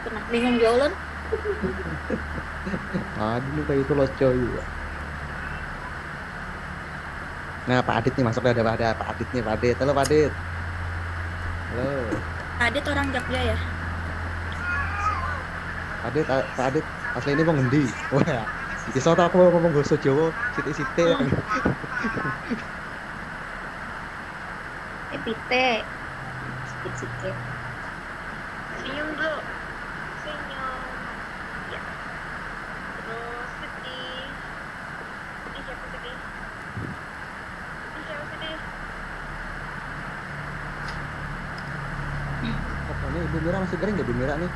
gitu nah. Bingung juga ulun. Aduh kayak itu loco juga. Nah Pak Adit nih masuk ada Pak Adit nih Pak Adit. Halo Pak Adit. Halo Adit orang Jogja ya. Pak Adit, Pak Adit asli ini mau ngendi? Wah, iso tau aku mau ngomong bahasa Jawa, sithik-sithik. Oh, epite. Sikit-sikit. Senyum dulu. Senyum. Ya. Terus sedih. Sedih siapa sedih? Sedih siapa sedih? Apa nih Ibu Mira masih kering gak Ibu Mira nih?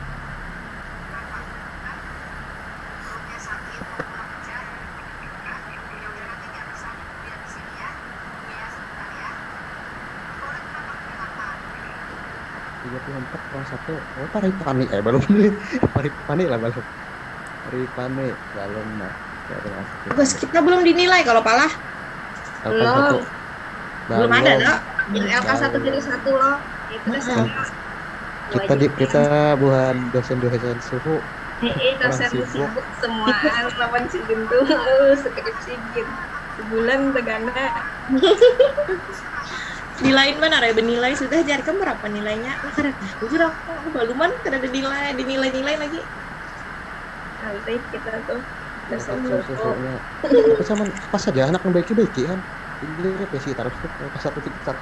Tiga puluh empat kurang satu. Oh Paripani belum nih. Paripani lah belum. Paripani belum nah. Baru masuk. Tugas kita belum dinilai kalau palah. LK satu. Belum ada, Belum. Dok. LK 1 jadi 1 loh. Itu kan Kita bukan dosen-dosen suhu. Dosen Orang sibuk. sibuk semuaan lawan si Gintu skripsi gitu. Sebulan tegana. Nilain mana ya benilai sudah jadi kan berapa nilainya? Nah, karena jujur aku baluman kada dinilai lagi. Nanti kita tuh dosen suku. Suhunya. Tapi sama pas aja anak yang baiki-baiki kan. Ini revisi terus tuh pas 1.1.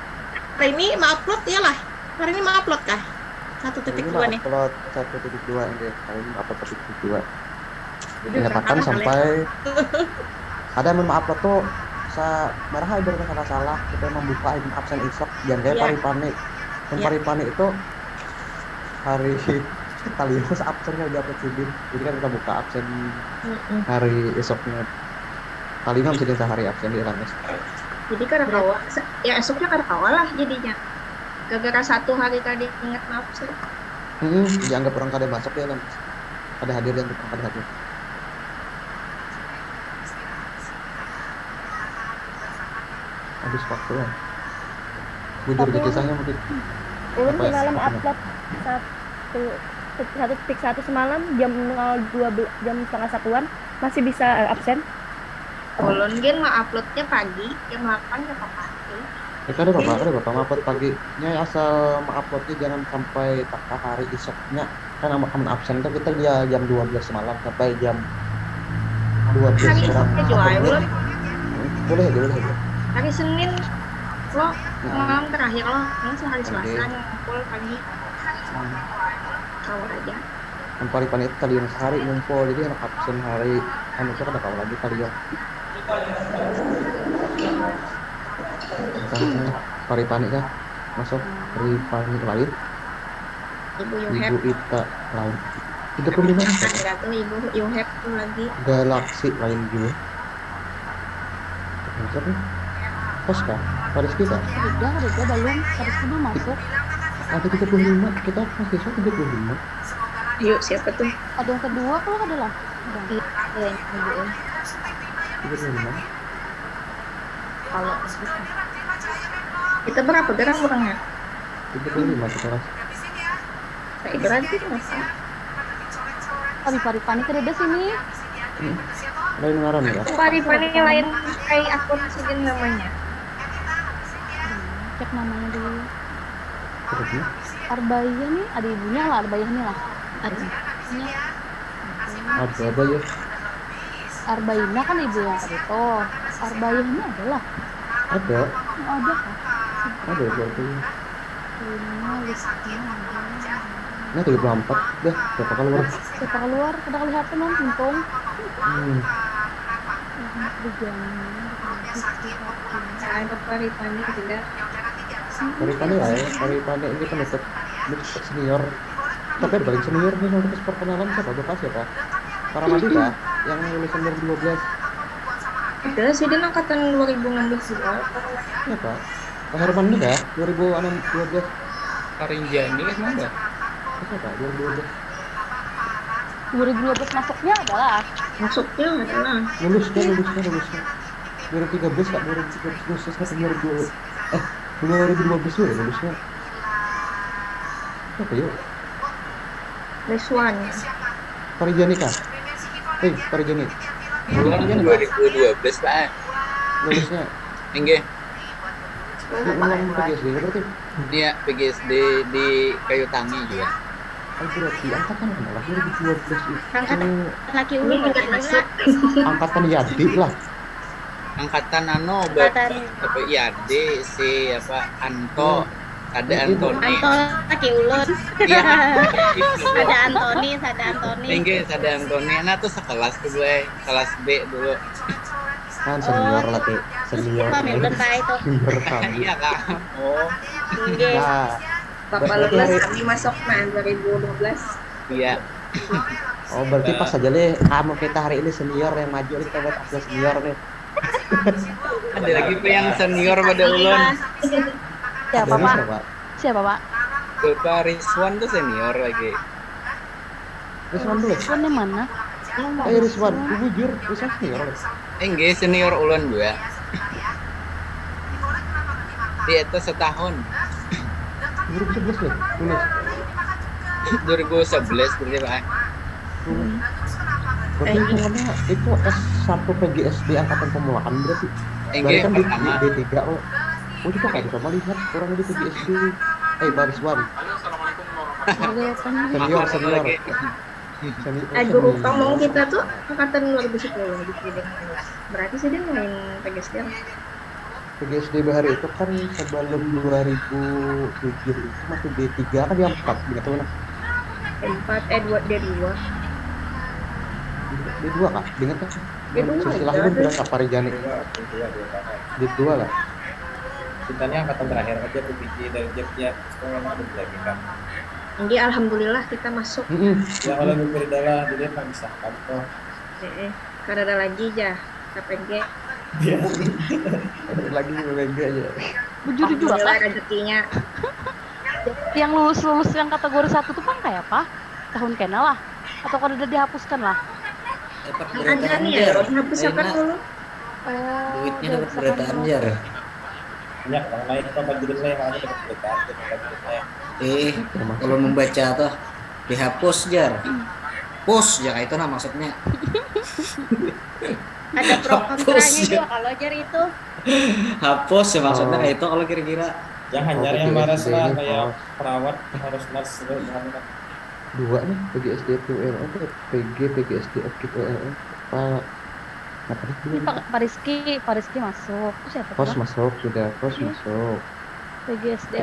Hari ini upload ya lah. Hari ini upload kah? 1.2 nih. Upload 1.2 ini. Kali ini upload 1.2. Menyatakan sampai ada yang upload tuh marah ibaratnya salah kita membuka absen isok jangan kayak Paripani dan Paripani itu hari kali itu absennya udah upload sibin jadi kan kita buka absen hari esoknya kali ini bisa sehari absen di Rames Jadi kada kawa, ya esoknya kada kawa lah jadinya. Gara-gara 1 hari tadi ingat maaf sih. dianggap orang kada masuk ya kan kada hadir dan bukan kada hadir. Habis waktu lah. Bujur di kisahnya mungkin. Ulun Apa ya? semalam Apa upload 1.1 semalam jam 12 jam setengah satuan masih bisa absen. Ulun gen mau uploadnya pagi, jam 8 ke pagi. Ada bapak upload paginya asal uploadnya jangan sampai tak hari esoknya kan aman absen itu kita dia jam 12 semalam sampai jam 12 Hari kurang esoknya juga ya, Ulun. boleh. Hari Senin lo malam terakhir lo, ini hari Selasa Oke. ngumpul pagi. Kawal aja. Kan Paripani itu kali yang sehari ngumpul jadi anak absen hari kan itu kada tahu lagi kali ya Paripani kan masuk Paripani lain Ibu Ibu Yuhep. Ita lain 35 Ada tuh Ibu Yuhep tuh lagi. Galaksi lain juga masuk nih pos kah Paris kita Udah belum harus dulu masuk. ada 35 kita masih 35 Yuk siapa tuh? Ada yang kedua kalau ada lah. Iya, Ibu. 35 Kalau kita berapa gerak orangnya? 35 kita Kayak berarti masa? Tapi Paripani kerja sini. lain ngaran ya Paripani lain kayak akun sini namanya. Cek namanya dulu. terus ya Arbaiyah nih, ada ibunya lah, Arbaiyah nih lah. Arbaiyah. ada ya Arbaina kan ibu yang tadi tuh. Arbaiyahnya adalah ada ada kah? ada berarti Ini listnya ada. nah 34 dah berapa keluar Kita keluar, kita kelihatan non untung. Ada Paripani tidak. Paripani lah ya Paripani ini kan dekat senior tapi ada paling senior nih untuk perkenalan siapa bapak siapa para madi kah yang lulusan 2012 Ada sih dia angkatan 2016 juga. siapa Pak Herman nih kah 2012 Karinjani kan mana? siapa 2012 2012 masuknya adalah Masuknya adalah lulusnya 2013 kak 2013 lulus kan 2012 2012 ya lulusnya apa yuk Leswan. Parijani kah? Parijani. Bulan 2012 Pak. Lulusnya Enggak. ulang PGSD berarti. Iya, PGSD di Kayu Tangi juga. Berarti angkatan mana lah 2012 itu. Angkatan laki ulun Ini nggak masuk. Angkatan Yadi lah. Angkatan Angkatan apa Yade si apa Anto, ada Antoni. Anto laki ulun. Iya. Ada Antoni. Enggak, ada Antoni. Nah tuh sekelas tuh gue, kelas B dulu. Kan senior lah tuh. Senior. Kami belum tahu itu. Senior kami. Iya kan. Oh, Nggih. Nah, Bapak lulus kami masuk 2012. iya. oh berarti pas aja deh kamu kita hari ini senior yang maju kita buat asal senior nih. Ada lagi Pak yang senior pada ulun. Siapa Ada Pak? siapa? Siapa Pak? Bapak Rizwan tuh senior lagi. Rizwan dulu. Rizwan yang mana? Rizwan, jujur Rizwan senior. Enggak, senior ulun juga. Dia itu setahun. 2011 loh, lulus. 2011 berarti Pak. Berarti hitungannya itu S1 PGSD angkatan pemulakan berarti. Enggak, Kan pertama. di D3 oh. Oh itu kok bisa melihat orang di PGSD. Baris Wan. Senior. Senior. Guru ngomong kita tuh angkatan 2010 di Kideng. Berarti sih dia main PGSD. PGSD Bahari itu kan sebelum 2007 itu masih D3 kan dia 4 gitu kan. D2. D2 kah? Ingat kan? D2 Silsilah aja. itu bilang apa Rijani? D2 lah. Cintanya angkatan terakhir aja PPG dari Jepnya sekolah ada lagi kan. Jadi alhamdulillah kita masuk. Ya kalau berbeda jadi nggak bisa kantor. Karena ada lagi ya KPG. Lagi BPG aja. Jujur Pak. Alhamdulillah rezekinya. Yang lulus yang kategori 1 tuh kan kayak apa? Tahun kena lah. Atau kalau udah dihapuskan lah. Dapat Ada nih ya, harus hapuskan dulu. Duitnya dapat udah berita misalkan anjar. Banyak orang lain apa majelis lain yang dapat berita kalau membaca tuh dihapus jar. Push ya itu nah maksudnya. Ada pro kontranya juga kalau jar itu. Hapus ya maksudnya kayak itu kalau kira-kira. Jangan nyari yang maras lah kayak perawat harus nurse Dua nih PGSD PULN PGSD FKIP ULN Pak Ini Pak Rizky masuk. Terus siapa Pos tuh? masuk sudah pos Iya. masuk. PGSD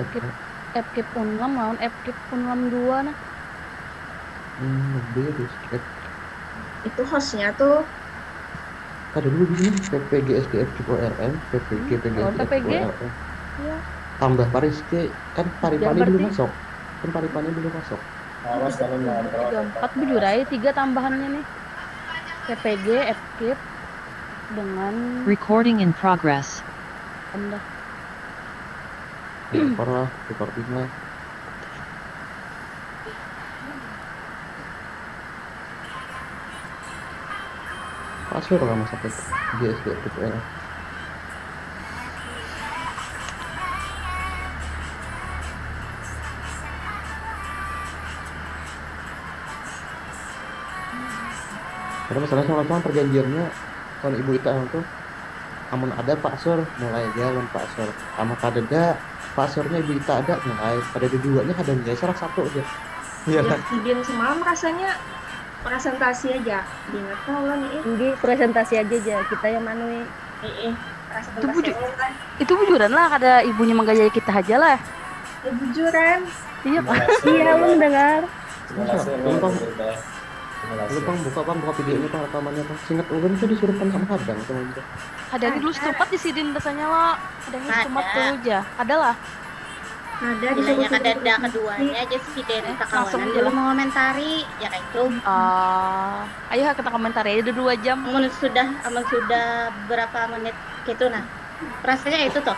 FKIP Unlam lawan FKIP Unlam 2 nah. Lebih skip. Itu hostnya tuh Ada dulu begini PGSD FKIP ULN PPG Oh, PGSD PPG? ULN Iya. tambah Pariski kan Paripani Ya, belum berarti- masuk kan Paripani belum masuk. awas kalau ngobrol 4 bujurai 3 tambahannya nih. PPG, FKIP dengan Recording in progress. Anda. Rekor lah recordingnya. Pasir lah masa PGSD FKIP ULN. Karena masalahnya sama teman perjanjiannya kalau ibu itu tuh amun ada Pak Sur mulai jalan Pak Sur sama kadeda Pak Surnya ibu itu ada mulai pada duanya kadang guys salah satu aja iya ya kan izin semalam rasanya presentasi aja. Diingat tahu lah nih. Ini presentasi aja kita yang manui. Presentasi bujur. ulang kan. Itu bujuran lah ada ibunya menggayai kita aja lah. Ya bujuran. Iya Pak. Iya lu mendengar. lu bang buka videonya bang rekamannya bang singkat ulun itu disuruh sama kadang teman itu Ada yang dulu setempat di sidin rasanya lah. Ada yang setempat Ada. tuh aja. Ada lah. Ada Bilangnya disuruh ada keduanya aja sih dan langsung kawanan aja dulu lah. mengomentari ya kayak itu. Ayo kita komentar ya udah 2 jam. Amun sudah berapa menit gitu nah. Rasanya itu toh.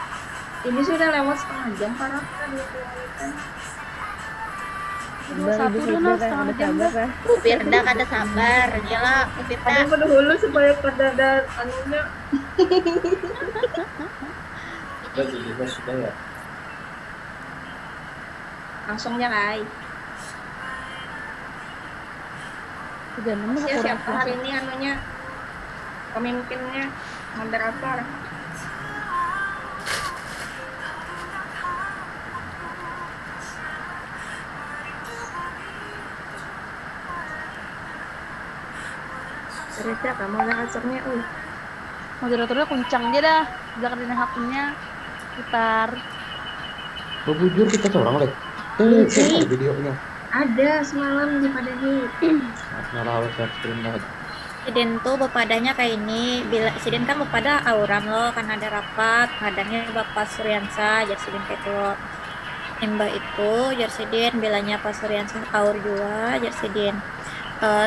ini sudah lewat setengah jam parah kan 21 udah nah setengah jam dah. Upir dah kada sabar. Gila, upir ada yang dah. pada hulu supaya pada ada anunya. sudah ya. Langsung ya Kai. 36 Ya kurang siapa hari ini anunya pemimpinnya moderator. Berarti apa moderatornya? moderatornya kuncang aja dah, belakang dengan hakumnya putar. Bujur kita seorang lek. Tuh videonya. Ada semalam di Padahi. Malah share screen banget. Presiden tuh bepadanya kayak ini. Bila presiden kan bepada auram loh, kan ada rapat, ngadangnya Bapak Suryansa, Jarsiden kayak itu. Mbak itu Jarsiden bilanya Pak Suryansa aur juga Jarsiden.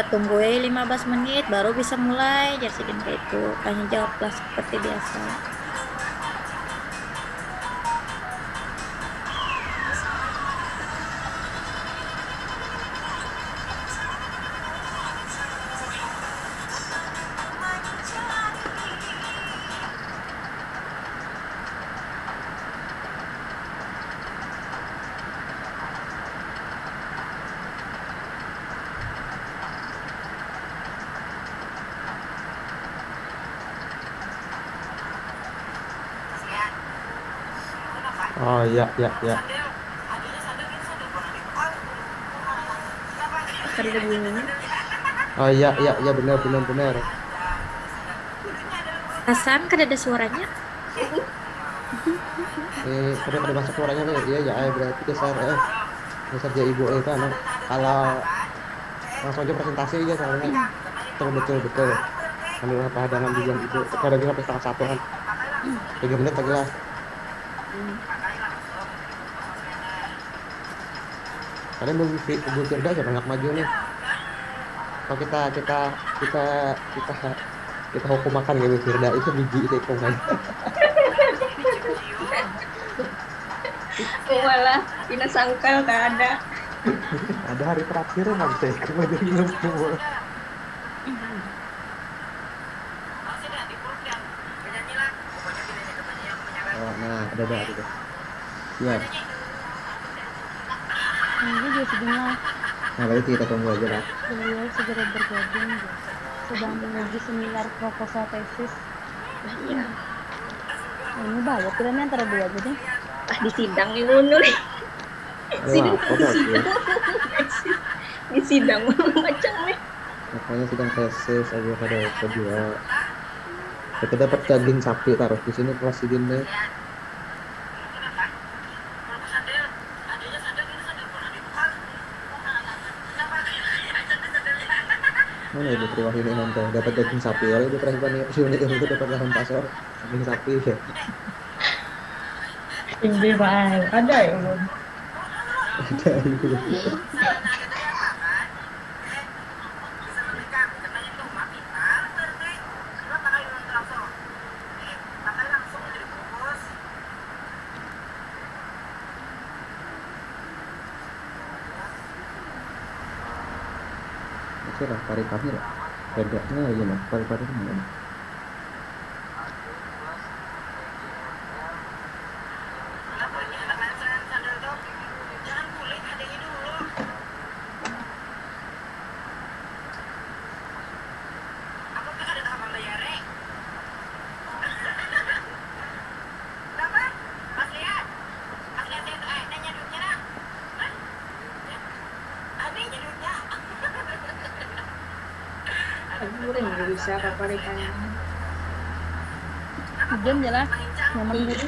Tungguin 15 menit baru bisa mulai Jarsiden kayak itu. Tanya jawablah seperti biasa. Oh iya. Ada bunyinya. Oh iya benar. Hasan kan ada suaranya. Pada masuk suaranya nih. Iya ya, berarti geser dia ibu kan. Kalau langsung aja presentasi aja soalnya. Betul. Ambil padangan juga itu. Ada juga sampai setengah satu kan. 3 menit lagi lah. Kalian belum Firda siapa nggak maju nih? Kalau kita hukum makan ya Bu Firda itu biji itu hitungan. Malah Ina sangkal tak ada. Ada hari terakhir nggak bisa ikut maju minum semua. Oh, nah ada itu. Ya. Ini juga sejumlah Nah berarti kita tunggu aja lah. beliau segera bergabung sedang menguji seminar proposal tesis. Iya. Ini banyak kiranya antara dua aja deh. Di sidang ini dulu nih. Wah, apa sih? Di sidang macam nih. Makanya sedang tesis aja pada kedua. Kita dapat daging sapi taruh di sini presidennya. Mana ibu Triwahini nanti dapat daging sapi ya ibu Triwahini yang itu dapat lahan pasar daging sapi ya. Tinggi banget. Ada ya belum? Ada ibu. Oke lah, tarik kami lah. Bedanya aja lah, tarik mana? Aku udah nggak bisa apa-apa deh kayaknya. Hujan jelas, nyaman dulu.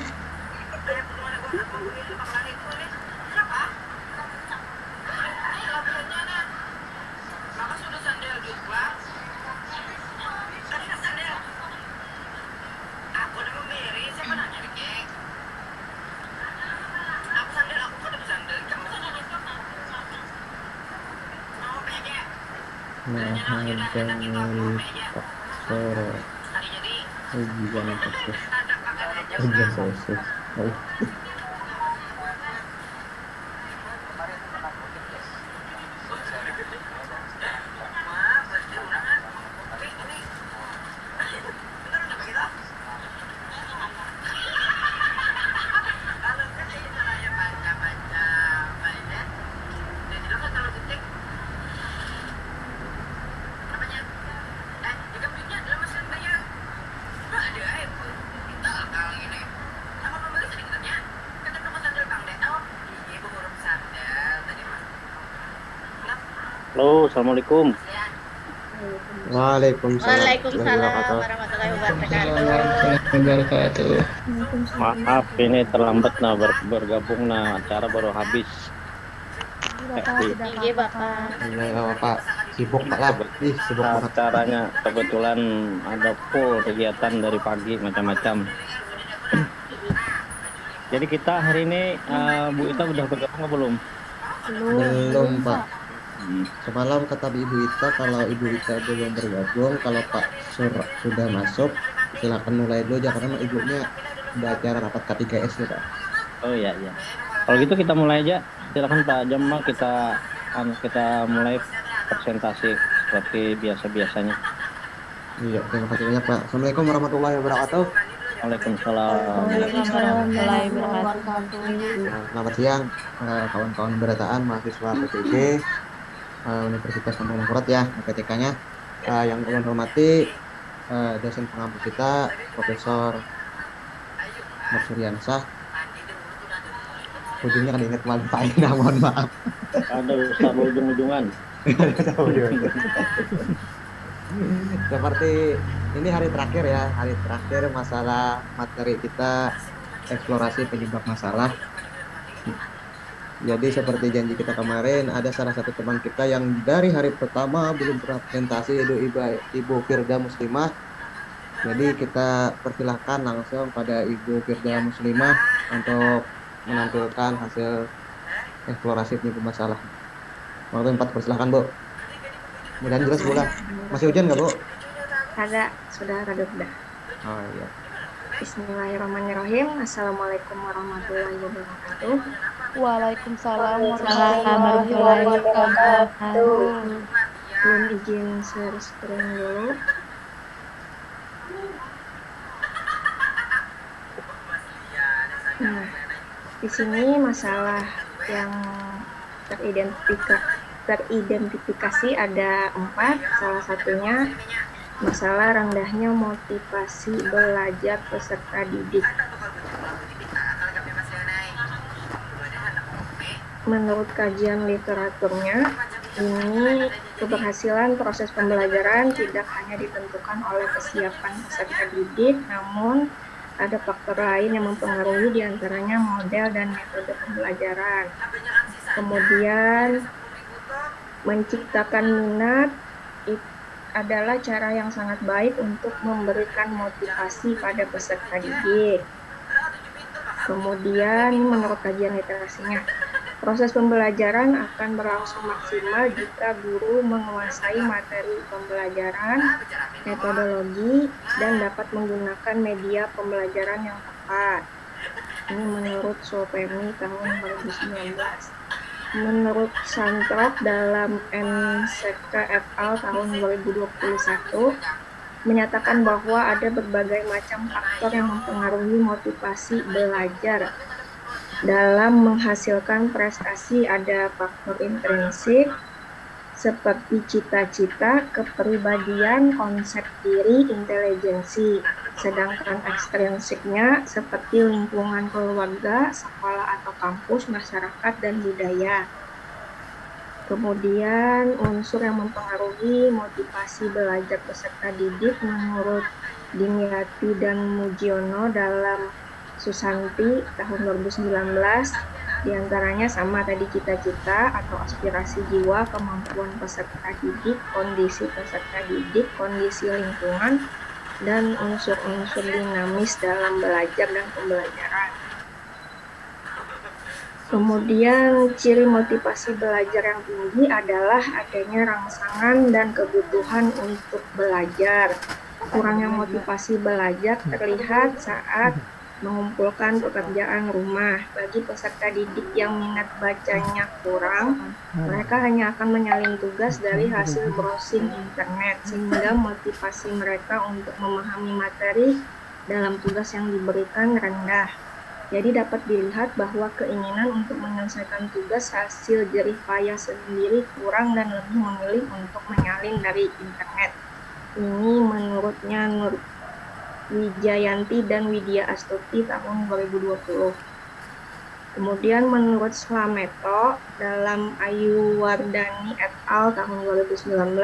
Halo, assalamualaikum. Waalaikumsalam. Waalaikumsalam warahmatullahi wabarakatuh. Maaf, ini terlambat nah bergabung nah acara baru habis. Iya Bapak. Iya Pak, sibuk Pak lah. Ih, sibuk banget. Acaranya kebetulan ada full kegiatan dari pagi macam-macam. Jadi kita hari ini Bu Ita udah bergabung atau belum? Belum Pak. Semalam kata Ibu Ita kalau Ibu Ita belum bergabung, kalau Pak Sur sudah masuk, silakan mulai dulu aja karena ibunya udah acara rapat K3S nih Pak. Oh iya iya. Kalau gitu kita mulai aja. Silakan Pak Jamal, kita mulai presentasi seperti biasa-biasanya. Iya, terima kasih banyak Pak. Assalamualaikum warahmatullahi wabarakatuh. Waalaikumsalam. Warahmatullahi wabarakatuh. Selamat siang kawan-kawan berataan mahasiswa PTJ Universitas Kampung Mangkurat ya, PTK-nya. Yang kalian hormati dosen pengampu kita Profesor Mas Suryansah. Ujungnya kan ingat kembali Pak Ina, mohon maaf. Ada Ustaz ujung-ujungan. Seperti ini hari terakhir ya, hari terakhir masalah materi kita eksplorasi penyebab masalah. Jadi seperti janji kita kemarin, ada salah satu teman kita yang dari hari pertama belum pernah presentasi, yaitu Ibu Firda Muslimah. Jadi kita persilahkan langsung pada Ibu Firda Muslimah untuk menampilkan hasil eksplorasi penyebab masalah. Waktu 4 persilahkan Bu. Mudah jelas Bu. Masih hujan nggak Bu? Ada, sudah rada udah. Oh iya. Bismillahirrahmanirrahim. Assalamualaikum warahmatullahi wabarakatuh. Waalaikumsalam warahmatullahi wabarakatuh. Belum izin share screen dulu. Nah, di sini masalah yang teridentifikasi ada 4. Salah satunya masalah rendahnya motivasi belajar peserta didik. Menurut kajian literaturnya, ini keberhasilan proses pembelajaran tidak hanya ditentukan oleh kesiapan peserta didik, namun ada faktor lain yang mempengaruhi, diantaranya model dan metode pembelajaran. Kemudian, menciptakan minat adalah cara yang sangat baik untuk memberikan motivasi pada peserta didik. Kemudian, menurut kajian literasinya, proses pembelajaran akan berlangsung maksimal jika guru menguasai materi pembelajaran, metodologi, dan dapat menggunakan media pembelajaran yang tepat. Ini menurut Sopemi tahun 2019. Menurut Santrok dalam NCK et al. Tahun 2021, menyatakan bahwa ada berbagai macam faktor yang mempengaruhi motivasi belajar. Dalam menghasilkan prestasi ada faktor intrinsik seperti cita-cita, kepribadian, konsep diri, intelijensi. Sedangkan ekstrinsiknya seperti lingkungan keluarga, sekolah atau kampus, masyarakat, dan budaya. Kemudian unsur yang mempengaruhi motivasi belajar peserta didik menurut Dimyati dan Mujiono dalam Susanti tahun 2019, diantaranya sama tadi cita-cita atau aspirasi jiwa, kemampuan peserta didik, kondisi peserta didik, kondisi lingkungan, dan unsur-unsur dinamis dalam belajar dan pembelajaran. Kemudian ciri motivasi belajar yang tinggi adalah adanya rangsangan dan kebutuhan untuk belajar. Kurangnya motivasi belajar terlihat saat mengumpulkan pekerjaan rumah. Bagi peserta didik yang minat bacanya kurang, mereka hanya akan menyalin tugas dari hasil browsing internet, sehingga motivasi mereka untuk memahami materi dalam tugas yang diberikan rendah. Jadi dapat dilihat bahwa keinginan untuk menyelesaikan tugas hasil jerih payah sendiri kurang dan lebih memilih untuk menyalin dari internet. Ini menurutnya Nur Wijayanti dan Widya Astuti tahun 2020. Kemudian menurut Slameto dalam Ayuwardani et al. Tahun 2019,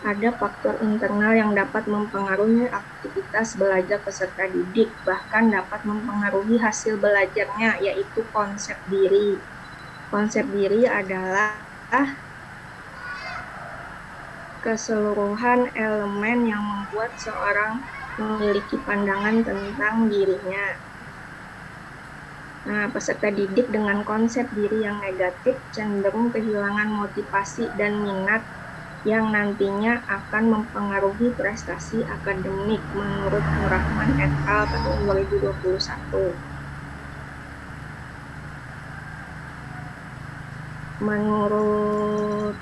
ada faktor internal yang dapat mempengaruhi aktivitas belajar peserta didik, bahkan dapat mempengaruhi hasil belajarnya, yaitu konsep diri. Konsep diri adalah keseluruhan elemen yang membuat seorang memiliki pandangan tentang dirinya. Nah, peserta didik dengan konsep diri yang negatif cenderung kehilangan motivasi dan minat yang nantinya akan mempengaruhi prestasi akademik menurut Nurrahman et al. Tahun 2021. Menurut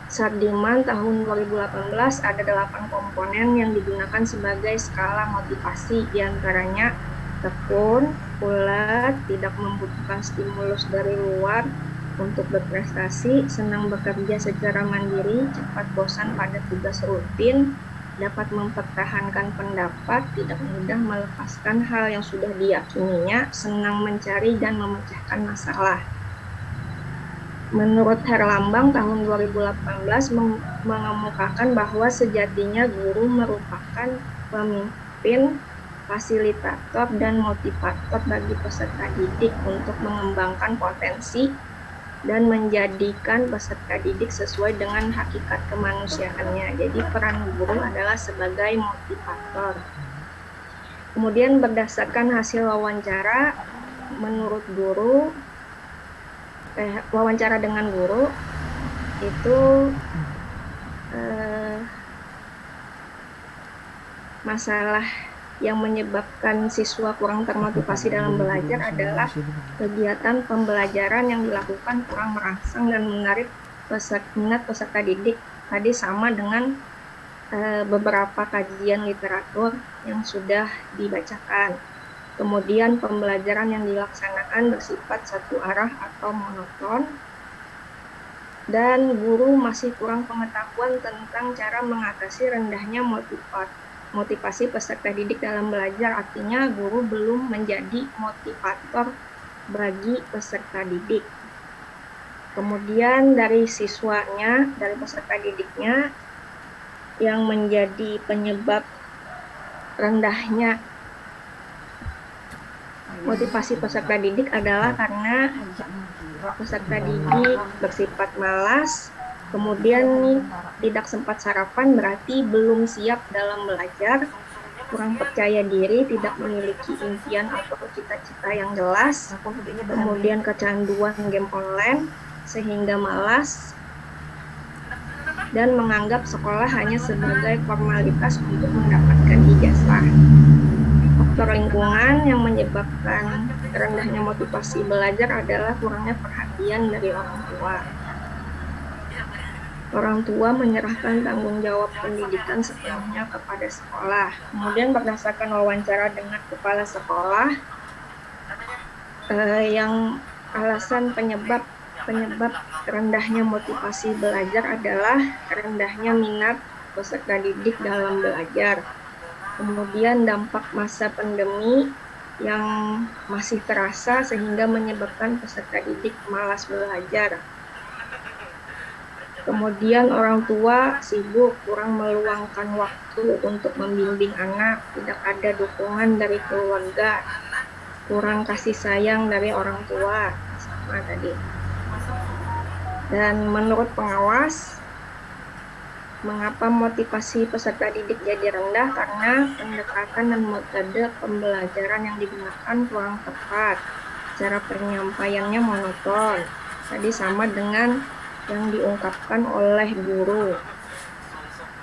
Sardiman tahun 2018 ada 8 komponen yang digunakan sebagai skala motivasi, diantaranya tekun, ulet, tidak membutuhkan stimulus dari luar untuk berprestasi, senang bekerja secara mandiri, cepat bosan pada tugas rutin, dapat mempertahankan pendapat, tidak mudah melepaskan hal yang sudah diyakininya, senang mencari dan memecahkan masalah. Menurut Herlambang tahun 2018 mengemukakan bahwa sejatinya guru merupakan pemimpin, fasilitator, dan motivator bagi peserta didik untuk mengembangkan potensi dan menjadikan peserta didik sesuai dengan hakikat kemanusiaannya. Jadi peran guru adalah sebagai motivator. Kemudian berdasarkan hasil wawancara, menurut guru, wawancara dengan guru itu masalah yang menyebabkan siswa kurang termotivasi dalam belajar adalah kegiatan pembelajaran yang dilakukan kurang merangsang dan menarik minat peserta didik. Tadi sama dengan beberapa kajian literatur yang sudah dibacakan. Kemudian pembelajaran yang dilaksanakan bersifat satu arah atau monoton, dan guru masih kurang pengetahuan tentang cara mengatasi rendahnya motivasi peserta didik dalam belajar. Artinya guru belum menjadi motivator bagi peserta didik. Kemudian dari siswanya, dari peserta didiknya, yang menjadi penyebab rendahnya motivasi peserta didik adalah karena peserta didik bersifat malas, kemudian nih tidak sempat sarapan, berarti belum siap dalam belajar, kurang percaya diri, tidak memiliki impian atau cita-cita yang jelas, kemudian kecanduan game online sehingga malas, dan menganggap sekolah hanya sebagai formalitas untuk mendapatkan ijazah. Faktor lingkungan yang menyebabkan rendahnya motivasi belajar adalah kurangnya perhatian dari orang tua. Orang tua menyerahkan tanggung jawab pendidikan sepenuhnya kepada sekolah. Kemudian berdasarkan wawancara dengan kepala sekolah, yang alasan penyebab rendahnya motivasi belajar adalah rendahnya minat peserta didik dalam belajar. Kemudian dampak masa pandemi yang masih terasa sehingga menyebabkan peserta didik malas belajar. Kemudian orang tua sibuk, kurang meluangkan waktu untuk membimbing anak, tidak ada dukungan dari keluarga, kurang kasih sayang dari orang tua, sama tadi. Dan menurut pengawas, mengapa motivasi peserta didik jadi rendah? Karena pendekatan dan metode pembelajaran yang digunakan kurang tepat, cara penyampaiannya monoton. Tadi sama dengan yang diungkapkan oleh guru.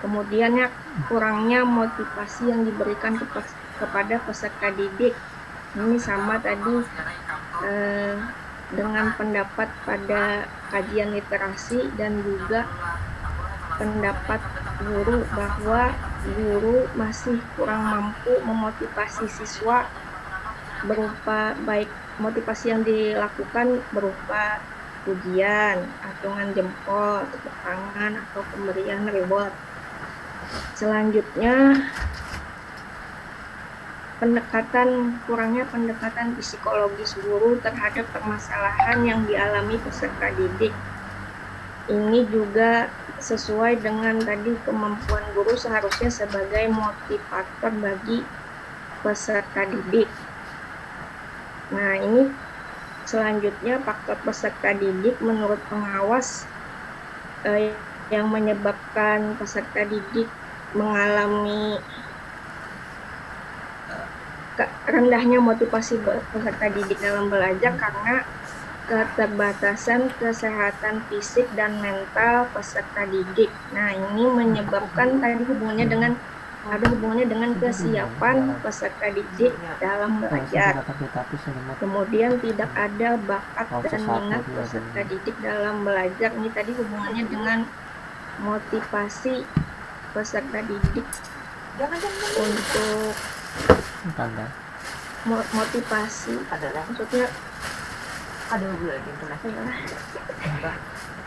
Kemudian kurangnya motivasi yang diberikan kepada peserta didik. Ini sama tadi dengan pendapat pada kajian literasi dan juga pendapat guru bahwa guru masih kurang mampu memotivasi siswa berupa baik motivasi yang dilakukan berupa pujian, acungan jempol, tepuk tangan, atau pemberian reward. Selanjutnya kurangnya pendekatan psikologis guru terhadap permasalahan yang dialami peserta didik. Ini juga sesuai dengan tadi kemampuan guru seharusnya sebagai motivator bagi peserta didik. Nah, ini selanjutnya faktor peserta didik menurut pengawas yang menyebabkan peserta didik mengalami rendahnya motivasi peserta didik dalam belajar karena keterbatasan kesehatan fisik dan mental peserta didik. Nah, ini menyebabkan tadi ada hubungannya dengan kesiapan peserta didik dalam belajar. Kemudian tidak ada bakat dan minat peserta didik dalam belajar. Ini tadi hubungannya dengan motivasi peserta didik untuk motivasi maksudnya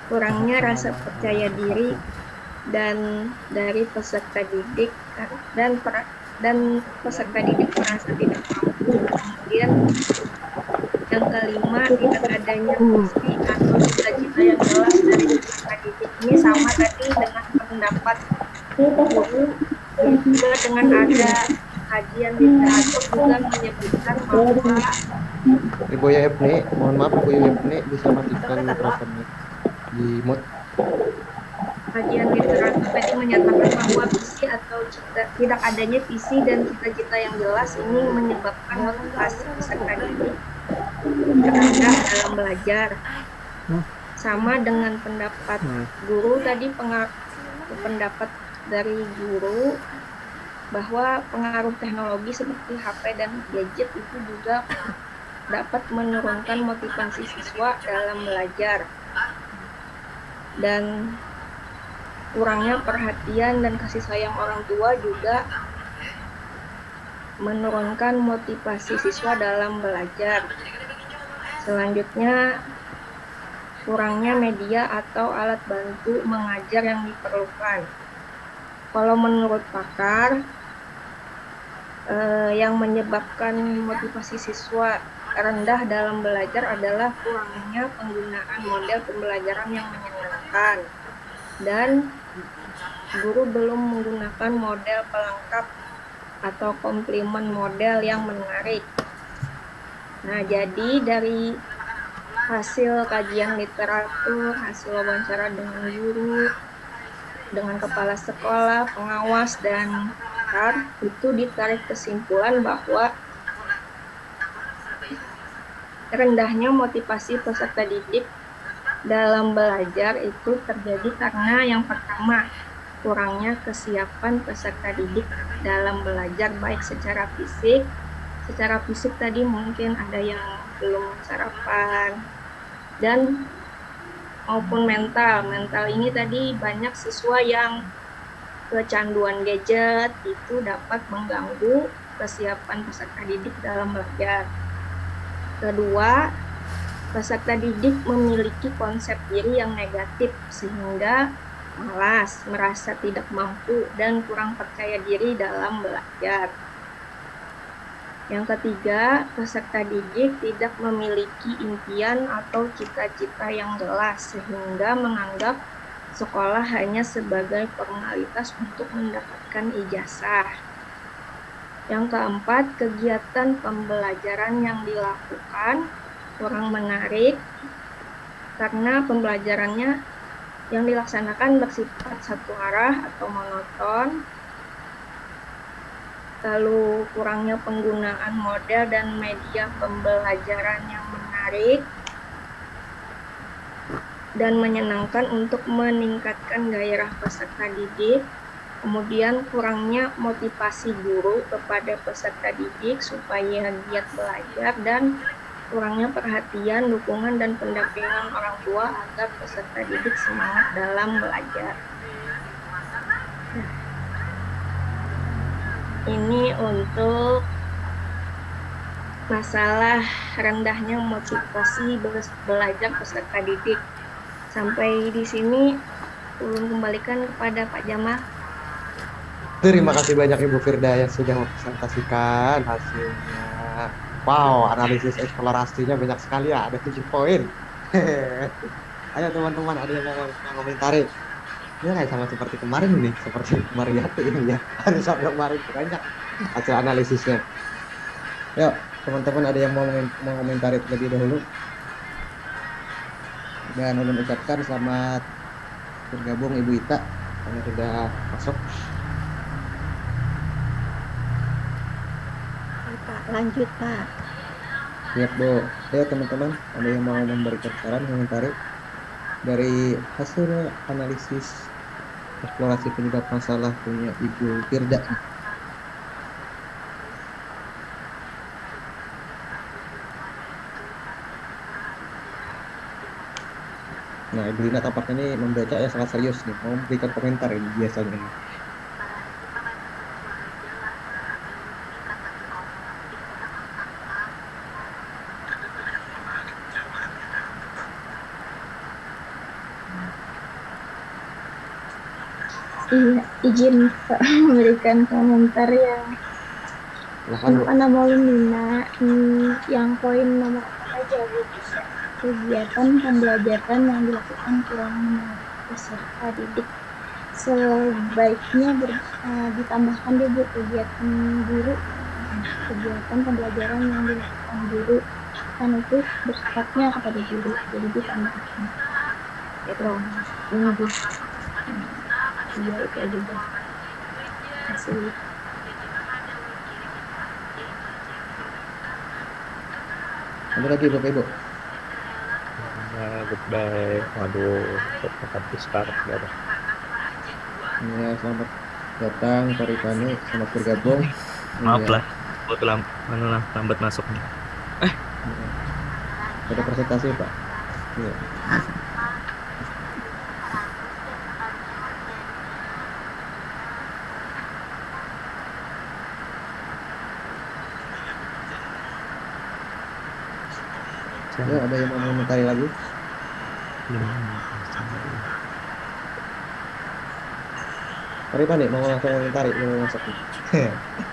kurangnya rasa percaya diri dan dari peserta didik dan peserta didik merasa tidak mampu. Kemudian yang kelima, tidak adanya visi atau cita-cita yang jelas dari peserta didik. Ini sama tadi dengan pendapat guru, juga dengan ada kajian literatur juga menyebutkan bahwa Ibu Yepni, mohon maaf Ibu Yepni, bisa matikan mikrofonnya di mute. Kajian literatur tadi menyatakan bahwa visi atau tidak adanya visi dan cita-cita yang jelas ini menyebabkan motivasi peserta didik rendah dalam belajar. Sama dengan pendapat guru tadi, pendapat dari guru bahwa pengaruh teknologi seperti HP dan gadget itu juga dapat menurunkan motivasi siswa dalam belajar, dan kurangnya perhatian dan kasih sayang orang tua juga menurunkan motivasi siswa dalam belajar. Selanjutnya, kurangnya media atau alat bantu mengajar yang diperlukan. Kalau menurut pakar, yang menyebabkan motivasi siswa rendah dalam belajar adalah kurangnya penggunaan model pembelajaran yang menyenangkan, dan guru belum menggunakan model pelengkap atau komplement model yang menarik. Nah, jadi dari hasil kajian literatur, hasil wawancara dengan guru, dengan kepala sekolah, pengawas, dan itu ditarik kesimpulan bahwa rendahnya motivasi peserta didik dalam belajar itu terjadi karena yang pertama, kurangnya kesiapan peserta didik dalam belajar baik secara fisik. Secara fisik tadi mungkin ada yang belum sarapan, dan maupun mental. Mental ini tadi banyak siswa yang kecanduan gadget, itu dapat mengganggu kesiapan peserta didik dalam belajar. Kedua, peserta didik memiliki konsep diri yang negatif sehingga malas, merasa tidak mampu, dan kurang percaya diri dalam belajar. Yang ketiga, peserta didik tidak memiliki impian atau cita-cita yang jelas sehingga menganggap sekolah hanya sebagai formalitas untuk mendapatkan ijazah. Yang keempat, kegiatan pembelajaran yang dilakukan kurang menarik karena pembelajarannya yang dilaksanakan bersifat satu arah atau monoton. Lalu kurangnya penggunaan model dan media pembelajaran yang menarik dan menyenangkan untuk meningkatkan gairah peserta didik. Kemudian kurangnya motivasi guru kepada peserta didik supaya giat belajar, dan kurangnya perhatian, dukungan, dan pendampingan orang tua agar peserta didik semangat dalam belajar. Ini untuk masalah rendahnya motivasi belajar peserta didik. Sampai di sini, ulun kembalikan kepada Pak Jamal. Terima kasih banyak Ibu Firda yang sudah mempresentasikan hasilnya. Wow, analisis eksplorasinya banyak sekali ya, ada 7 poin. Ayo teman-teman, ada yang mau komentari? Ya kayak sama seperti kemarin ini, seperti Mariati ini ya. Hari Sabtu kemarin banyak hasil analisisnya. Yuk, teman-teman ada yang mau komentari terlebih dahulu? Dan ulun ucapkan selamat bergabung Ibu Ita karena sudah masuk. Pak, lanjut Pak. Siap Bu. Ayo teman-teman, ada yang mau memberikan saran komentari dari hasil analisis eksplorasi penyebab masalah punya Ibu Firda? Nah, Ibu Lina tampaknya ini membaca ya sangat serius nih, mau memberikan komentar ini biasanya. Iya, izin Pak memberikan komentar yang Silahkan Bu. Ana Maulina yang poin nomor 4 aja Bu. Kegiatan pembelajaran yang dilakukan kurang menarik peserta didik sebaiknya ditambahkan deh Bu kegiatan guru, kegiatan pembelajaran yang dilakukan guru kan itu bersifatnya kepada guru, jadi ditambahkan itu ini Bu. Iya itu aja Bu. Kasih. Ada lagi Bapak Ibu? Goodbye. Waduh, tetap start ya. Ya, selamat datang Pak Rifani, selamat bergabung. Maaf Ya, lah, buat lambat masuknya. ada presentasi Pak. Ya. Ya, ada yang mau komentari lagi? Pak Rifani mau langsung komentari, mau masuk nih.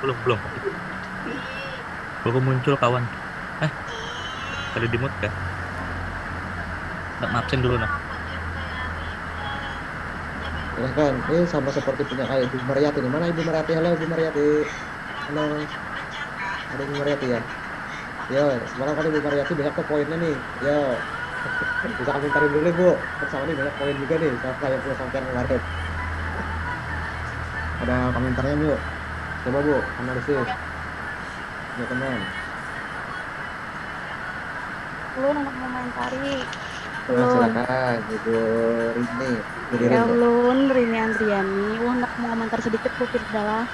Belum. Belum muncul kawan. Tadi di mute kah? Nggak absen dulu nah. Silahkan, ini sama seperti punya Ibu Mariati nih. Mana Ibu Mariati? Halo Ibu Mariati. Halo. Ada Ibu Mariati ya? Yo, semalam kan Ibu Mariati banyak tuh poinnya nih. Yo. Bisa komentarin dulu nih Bu. Bersama nih banyak poin juga nih. Sama kayak punya sampean kemarin. Ada komentarnya Bu. Coba Bu, analisis. Ya teman. Ulun untuk komentari. Nah, silakan Ibu Rini. Ya ulun Rini Andriani. Ulun nak mau komentar sedikit Bu Firda lah.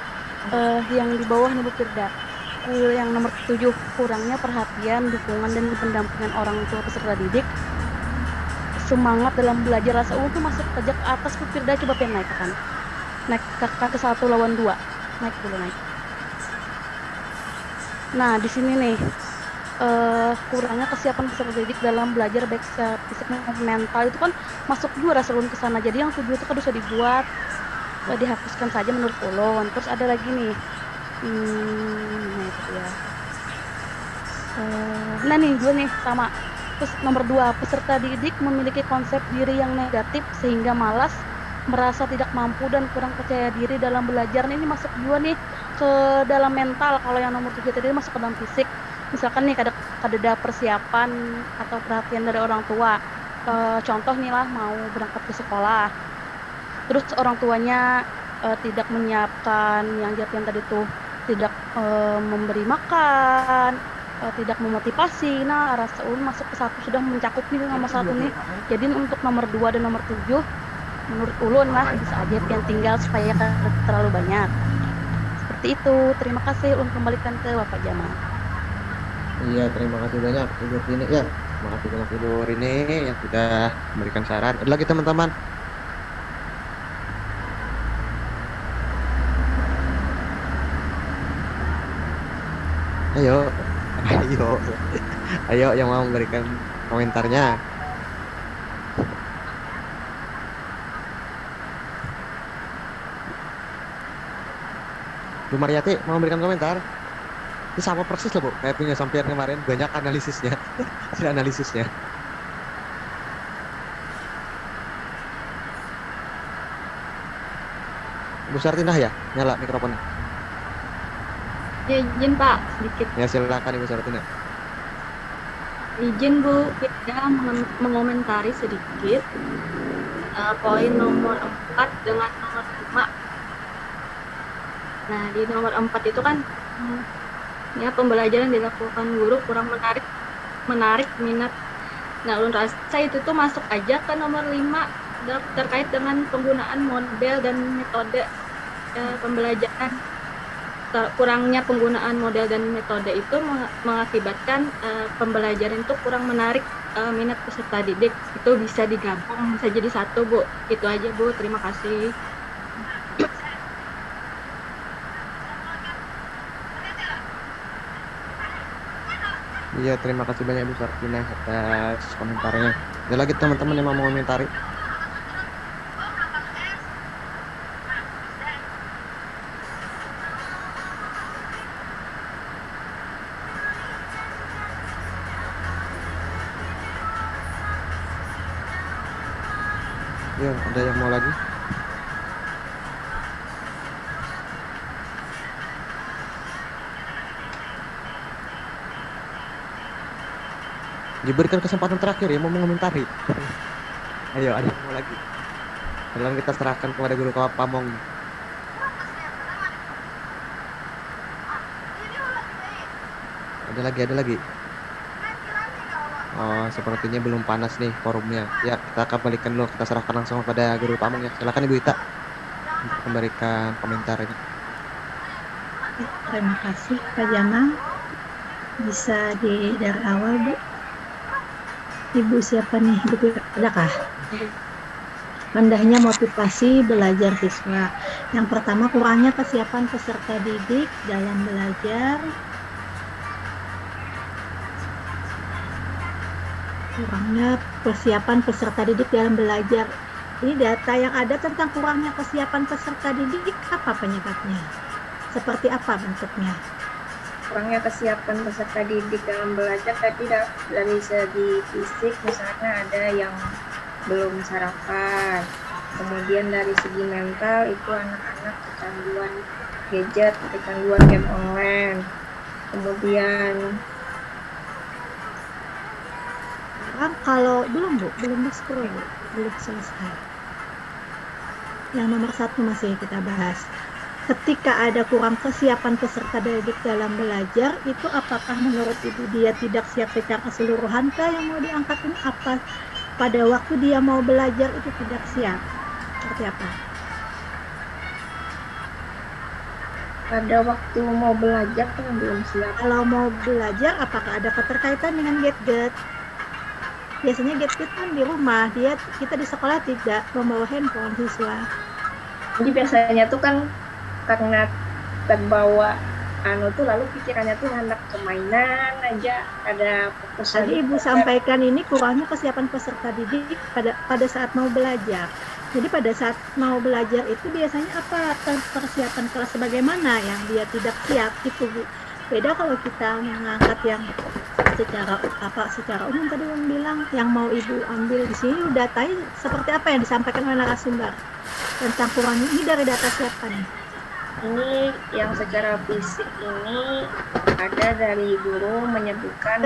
Yang di bawah nih Bu Firda. Yang nomor 7, kurangnya perhatian, dukungan dan pendampingan orang tua peserta didik. Semangat dalam belajar, rasa ulun tuh masuk aja ke atas Bu Firda, coba pengen naik kan. Naik ke 1 lawan 2. Naik dulu naik. Nah, di sini nih kurangnya kesiapan peserta didik dalam belajar baik secara fisik maupun mental itu kan masuk juga rasa ulun ke sana. Jadi yang 7 itu kan bisa dibuat dihapuskan saja menurut ulun. Terus ada lagi nih. Nah itu ya. Nah nih dua nih sama. Terus nomor 2, peserta didik memiliki konsep diri yang negatif sehingga malas, merasa tidak mampu dan kurang percaya diri dalam belajar. Nah, ini masuk juga nih ke dalam mental. Kalau yang nomor 3 tadi masuk ke dalam fisik. Misalkan nih ada persiapan atau perhatian dari orang tua. Contoh nih lah mau berangkat ke sekolah. Terus orang tuanya tidak menyiapkan yang Japian tadi tuh, tidak memberi makan, tidak memotivasi. Nah, rasa ulun masuk ke 1 sudah mencakup nih nomor 1 nih. Jadi untuk nomor 2 dan nomor 7 menurut ulun lah bisa aja yang tinggal supaya terlalu banyak. Seperti itu. Terima kasih, ulun kembalikan ke Bapak Jamal. Iya, terima kasih banyak Ibu Rini ya. Terima kasih banyak Ibu Rini yang sudah memberikan saran. Ada lagi teman-teman? Ayo yang mau memberikan komentarnya. Bu Mariati mau memberikan komentar? Ini sama persis loh Bu, kayak punya sampean kemarin, banyak analisisnya. Hasil analisisnya. Bu Sartinah ya, nyala mikrofonnya. Ya, izin Pak, sedikit. Ya silakan Ibu Sartinah. Izin Bu, kita mengomentari sedikit poin nomor 4 dengan nomor 5. Nah, di nomor 4 itu kan ya pembelajaran dilakukan guru kurang menarik minat. Nah, ulun rasa itu tuh masuk aja ke nomor 5 terkait dengan penggunaan model dan metode pembelajaran. Kurangnya penggunaan model dan metode itu mengakibatkan pembelajaran itu kurang menarik minat peserta didik. Itu bisa digabung, bisa jadi satu Bu. Itu aja Bu, terima kasih. Iya, terima kasih banyak Bu Sartinah atas komentarnya. Ada lagi teman-teman yang mau mengomentari? Ya, ada yang mau lagi? Diberikan kesempatan terakhir ya mau mengomentari. Ayo, ada yang mau lagi? Sekarang kita serahkan kepada Guru Pamong. Ada lagi. Oh, sepertinya belum panas nih forumnya. Ya, kita akan balikan dulu. Kita serahkan langsung kepada Guru Pamong ya. Silakan Ibu Ita untuk memberikan komentarnya. Terima kasih Pak Jamal. Bisa dari awal Bu. Ibu siapa nih? Ibu adakah? Rendahnya motivasi belajar siswa. Yang pertama, kurangnya kesiapan peserta didik dalam belajar. Kurangnya persiapan peserta didik dalam belajar. Ini data yang ada tentang kurangnya kesiapan peserta didik, apa penyebabnya? Seperti apa bentuknya? Kurangnya kesiapan peserta didik dalam belajar tadi dari segi fisik, misalnya ada yang belum sarapan. Kemudian dari segi mental itu anak-anak kecanduan gadget, kecanduan game online. Kemudian kalau belum di-scroll Bu, belum selesai. Yang nomor 1 masih kita bahas. Ketika ada kurang kesiapan peserta didik dalam belajar, itu apakah menurut Ibu dia tidak siap secara keseluruhan kah yang mau diangkat ini? Apa pada waktu dia mau belajar itu tidak siap? Seperti apa? pada waktu mau belajar kan belum siap. Kalau mau belajar, apakah ada keterkaitan dengan gadget? Biasanya gadget kan di rumah, kita di sekolah tidak membawa handphone siswa. Jadi biasanya tuh kan karena terbawa lalu pikirannya tuh hendak ke mainan aja, ada fokus. Tadi Ibu sampaikan ini kurangnya kesiapan peserta didik pada saat mau belajar. Jadi pada saat mau belajar itu biasanya apa persiapan kelas sebagaimana yang dia tidak siap itu Bu. Beda kalau kita mengangkat yang secara umum tadi yang bilang yang mau Ibu ambil di sini datanya seperti apa yang disampaikan oleh narasumber tentang kurangnya ini dari data siapa nih? Ini yang secara fisik ini ada dari guru menyebutkan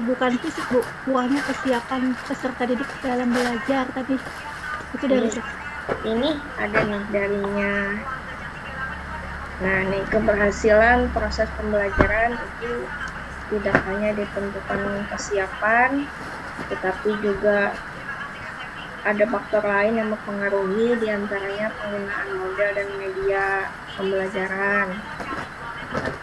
bukan fisik Bu, kurangnya kesiapan peserta didik dalam belajar tadi itu dari ini ada nih darinya. Nah nih keberhasilan proses pembelajaran itu tidak hanya ditentukan kesiapan, tetapi juga ada faktor lain yang mempengaruhi, diantaranya penggunaan model dan media pembelajaran.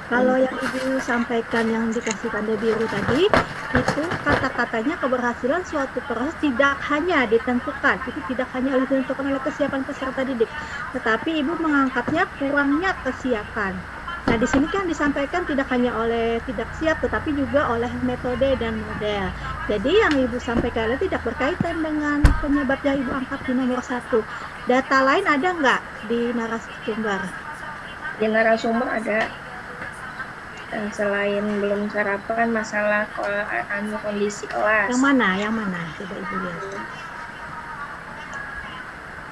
Kalau yang Ibu sampaikan yang dikasih tanda biru tadi, itu kata-katanya keberhasilan suatu proses tidak hanya ditentukan, itu tidak hanya ditentukan oleh kesiapan peserta didik, tetapi Ibu mengangkatnya kurangnya kesiapan. Nah, di sini kan disampaikan tidak hanya oleh tidak siap, tetapi juga oleh metode dan model. Jadi yang Ibu sampaikan tidak berkaitan dengan penyebab yang Ibu angkat di nomor 1. Data lain ada nggak di narasumber? di narasumber ada selain belum sarapan masalah kondisi kelas. Yang mana? Yang mana? Coba Ibu lihat.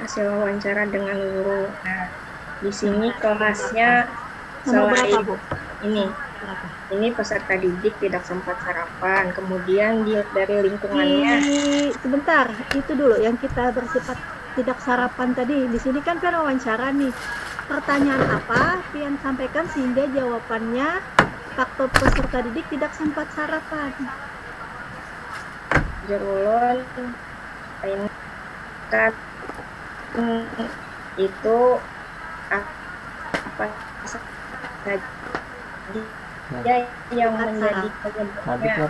Hasil wawancara dengan guru. Nah, di sini kelasnya Nomor berapa, selain Bu? ini Berapa? ini peserta didik tidak sempat sarapan. Kemudian dari lingkungannya Sebentar, itu dulu yang kita bersifat tidak sarapan tadi. Di sini kan wawancara nih. Pertanyaan apa Pian sampaikan sehingga jawabannya faktor peserta didik tidak sempat sarapan. Jerulon ini kan itu apa saja yang menjadi penyebabnya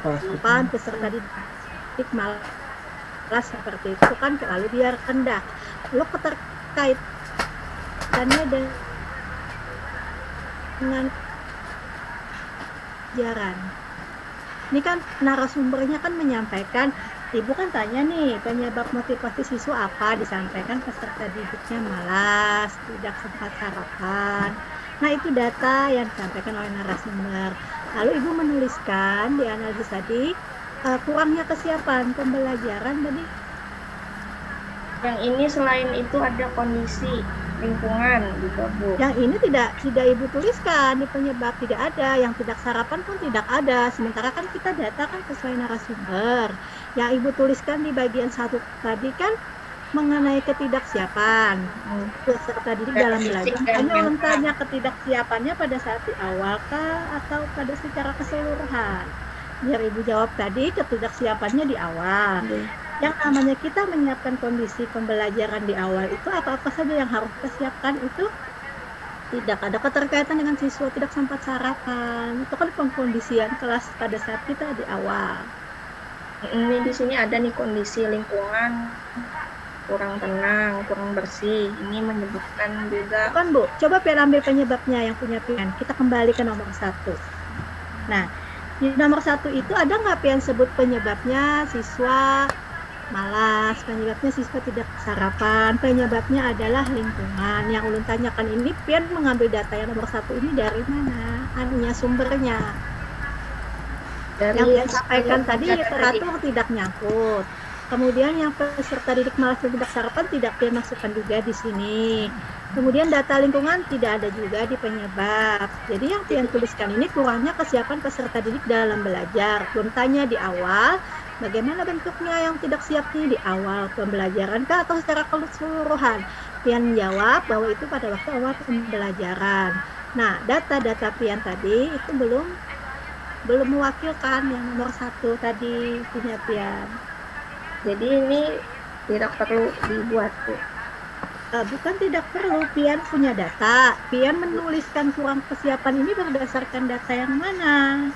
peserta didik malas seperti itu kan lalu biar rendah. Lalu keterkaitannya dengan pelajaran. Ini kan narasumbernya kan menyampaikan, Ibu kan tanya nih penyebab motivasi siswa apa, disampaikan peserta didiknya malas, tidak sempat sarapan. Nah itu data yang disampaikan oleh narasumber. Lalu Ibu menuliskan di analisis tadi kurangnya kesiapan pembelajaran tadi. Yang ini selain itu ada kondisi lingkungan juga Bu. Yang ini tidak Ibu tuliskan di penyebab, tidak ada. Yang tidak sarapan pun tidak ada. Sementara kan kita data kan sesuai narasumber. Yang Ibu tuliskan di bagian 1 tadi kan mengenai ketidaksiapan peserta didik dalam belajar. Hanya tanya ketidaksiapannya pada saat di awal kah atau pada secara keseluruhan. Biar Ibu jawab tadi ketidaksiapannya di awal. Yang namanya kita menyiapkan kondisi pembelajaran di awal itu apa-apa saja yang harus kita siapkan itu tidak ada keterkaitan dengan siswa tidak sempat sarapan. Itu kan pengkondisian kelas pada saat kita di awal. Ini di sini ada nih kondisi lingkungan kurang tenang, kurang bersih. Ini menyebabkan juga. Kan Bu, coba Pian ambil penyebabnya yang punya Pian. Kita kembali ke nomor 1. Nah, di nomor 1 itu ada nggak Pian sebut penyebabnya siswa malas, penyebabnya siswa tidak sarapan, penyebabnya adalah lingkungan. Yang ulun tanyakan ini Pian mengambil data yang nomor 1 ini dari mana? Anunya sumbernya. Dari yang Pian sampaikan tadi literatur tidak nyangkut. Kemudian yang peserta didik malas dan tidak sarapan tidak Pian masukkan juga di sini. Kemudian data lingkungan tidak ada juga di penyebab. Jadi yang Pian tuliskan ini kurangnya kesiapan peserta didik dalam belajar. Belum tanya di awal, bagaimana bentuknya yang tidak siapnya di awal pembelajaran kah atau secara keseluruhan? Pian jawab bahwa itu pada waktu awal pembelajaran. Nah, data-data Pian tadi itu belum mewakilkan yang nomor 1 tadi punya Pian. Jadi ini tidak perlu dibuat Bu. Bukan tidak perlu, Pian punya data. Pian menuliskan kurang kesiapan ini berdasarkan data yang mana?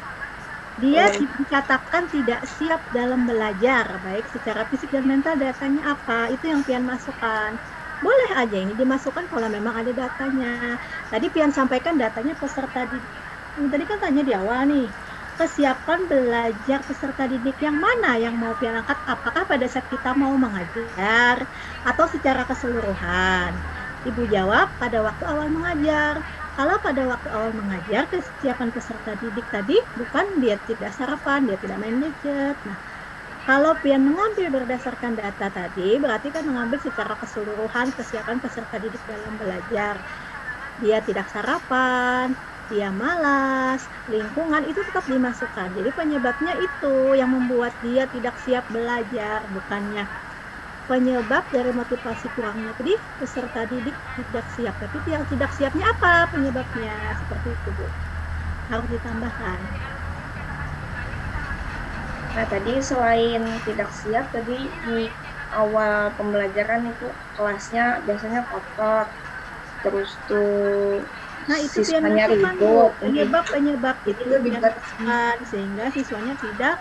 Dia dikatakan tidak siap dalam belajar, baik secara fisik dan mental. Datanya apa? Itu yang Pian masukkan. Boleh aja ini dimasukkan kalau memang ada datanya. Tadi Pian sampaikan datanya peserta didik. Tadi kan tanya di awal nih, kesiapan belajar peserta didik yang mana yang mau Pian angkat? Apakah pada saat kita mau mengajar atau secara keseluruhan? Ibu jawab pada waktu awal mengajar. Kalau pada waktu awal mengajar, kesiapan peserta didik tadi bukan dia tidak sarapan, dia tidak main gadget. Nah, kalau Pian mengambil berdasarkan data tadi, berarti kan mengambil secara keseluruhan kesiapan peserta didik dalam belajar. Dia tidak sarapan, dia malas, lingkungan itu tetap dimasukkan. Jadi penyebabnya itu yang membuat dia tidak siap belajar, bukannya penyebab dari motivasi kurangnya tadi peserta didik tidak siap. Tapi yang tidak siapnya apa penyebabnya? Seperti itu Bu, harus ditambahkan. Nah tadi selain tidak siap, tadi di awal pembelajaran itu kelasnya biasanya kotor, terus tuh nah itu Pian siswanya masukkan ribut, penyebab itu Pian masukkan sehingga siswanya tidak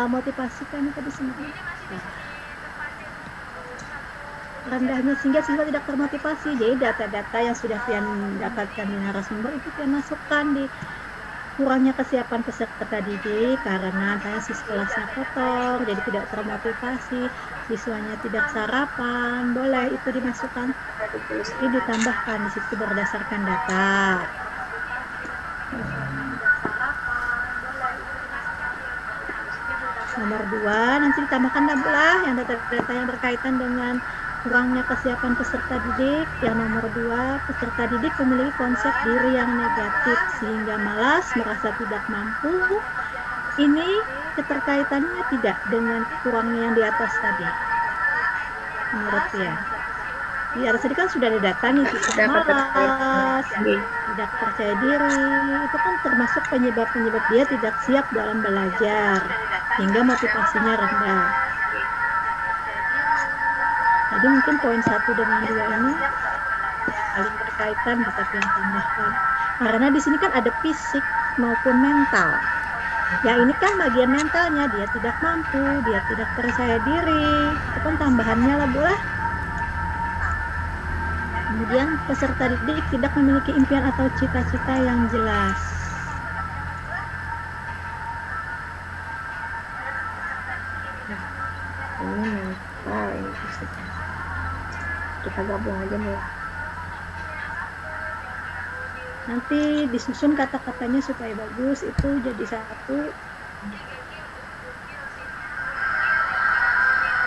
motivasikan tadi semua. Rendahnya sehingga siswa tidak termotivasi. Jadi data-data yang sudah Pian dapatkan di narasumber itu Pian masukkan di kurangnya kesiapan peserta didik karena si kelasnya kotor, jadi tidak termotivasi, siswanya tidak sarapan, boleh itu dimasukkan, ini ditambahkan di situ berdasarkan data. Nomor 2, nanti ditambahkan lah yang data-data yang berkaitan dengan kurangnya kesiapan peserta didik. Yang nomor 2, peserta didik memiliki konsep diri yang negatif sehingga malas, merasa tidak mampu. Ini keterkaitannya tidak dengan kurangnya yang di atas tadi. Menurut dia. Di atas tadi kan sudah ada data nih, tidak malas, tidak percaya diri. Itu kan termasuk penyebab-penyebab dia tidak siap dalam belajar, hingga motivasinya rendah. Jadi mungkin poin 1 dengan 2 ini saling berkaitan, bisa kalian tambahkan. Karena di sini kan ada fisik maupun mental. Ya ini kan bagian mentalnya, dia tidak mampu, dia tidak percaya diri. Itu kan tambahannya lah Bu lah. Kemudian peserta didik tidak memiliki impian atau cita-cita yang jelas. Ini mental, ini fisik. Kita gabung aja nih. Nanti disusun kata-katanya supaya bagus, itu jadi satu.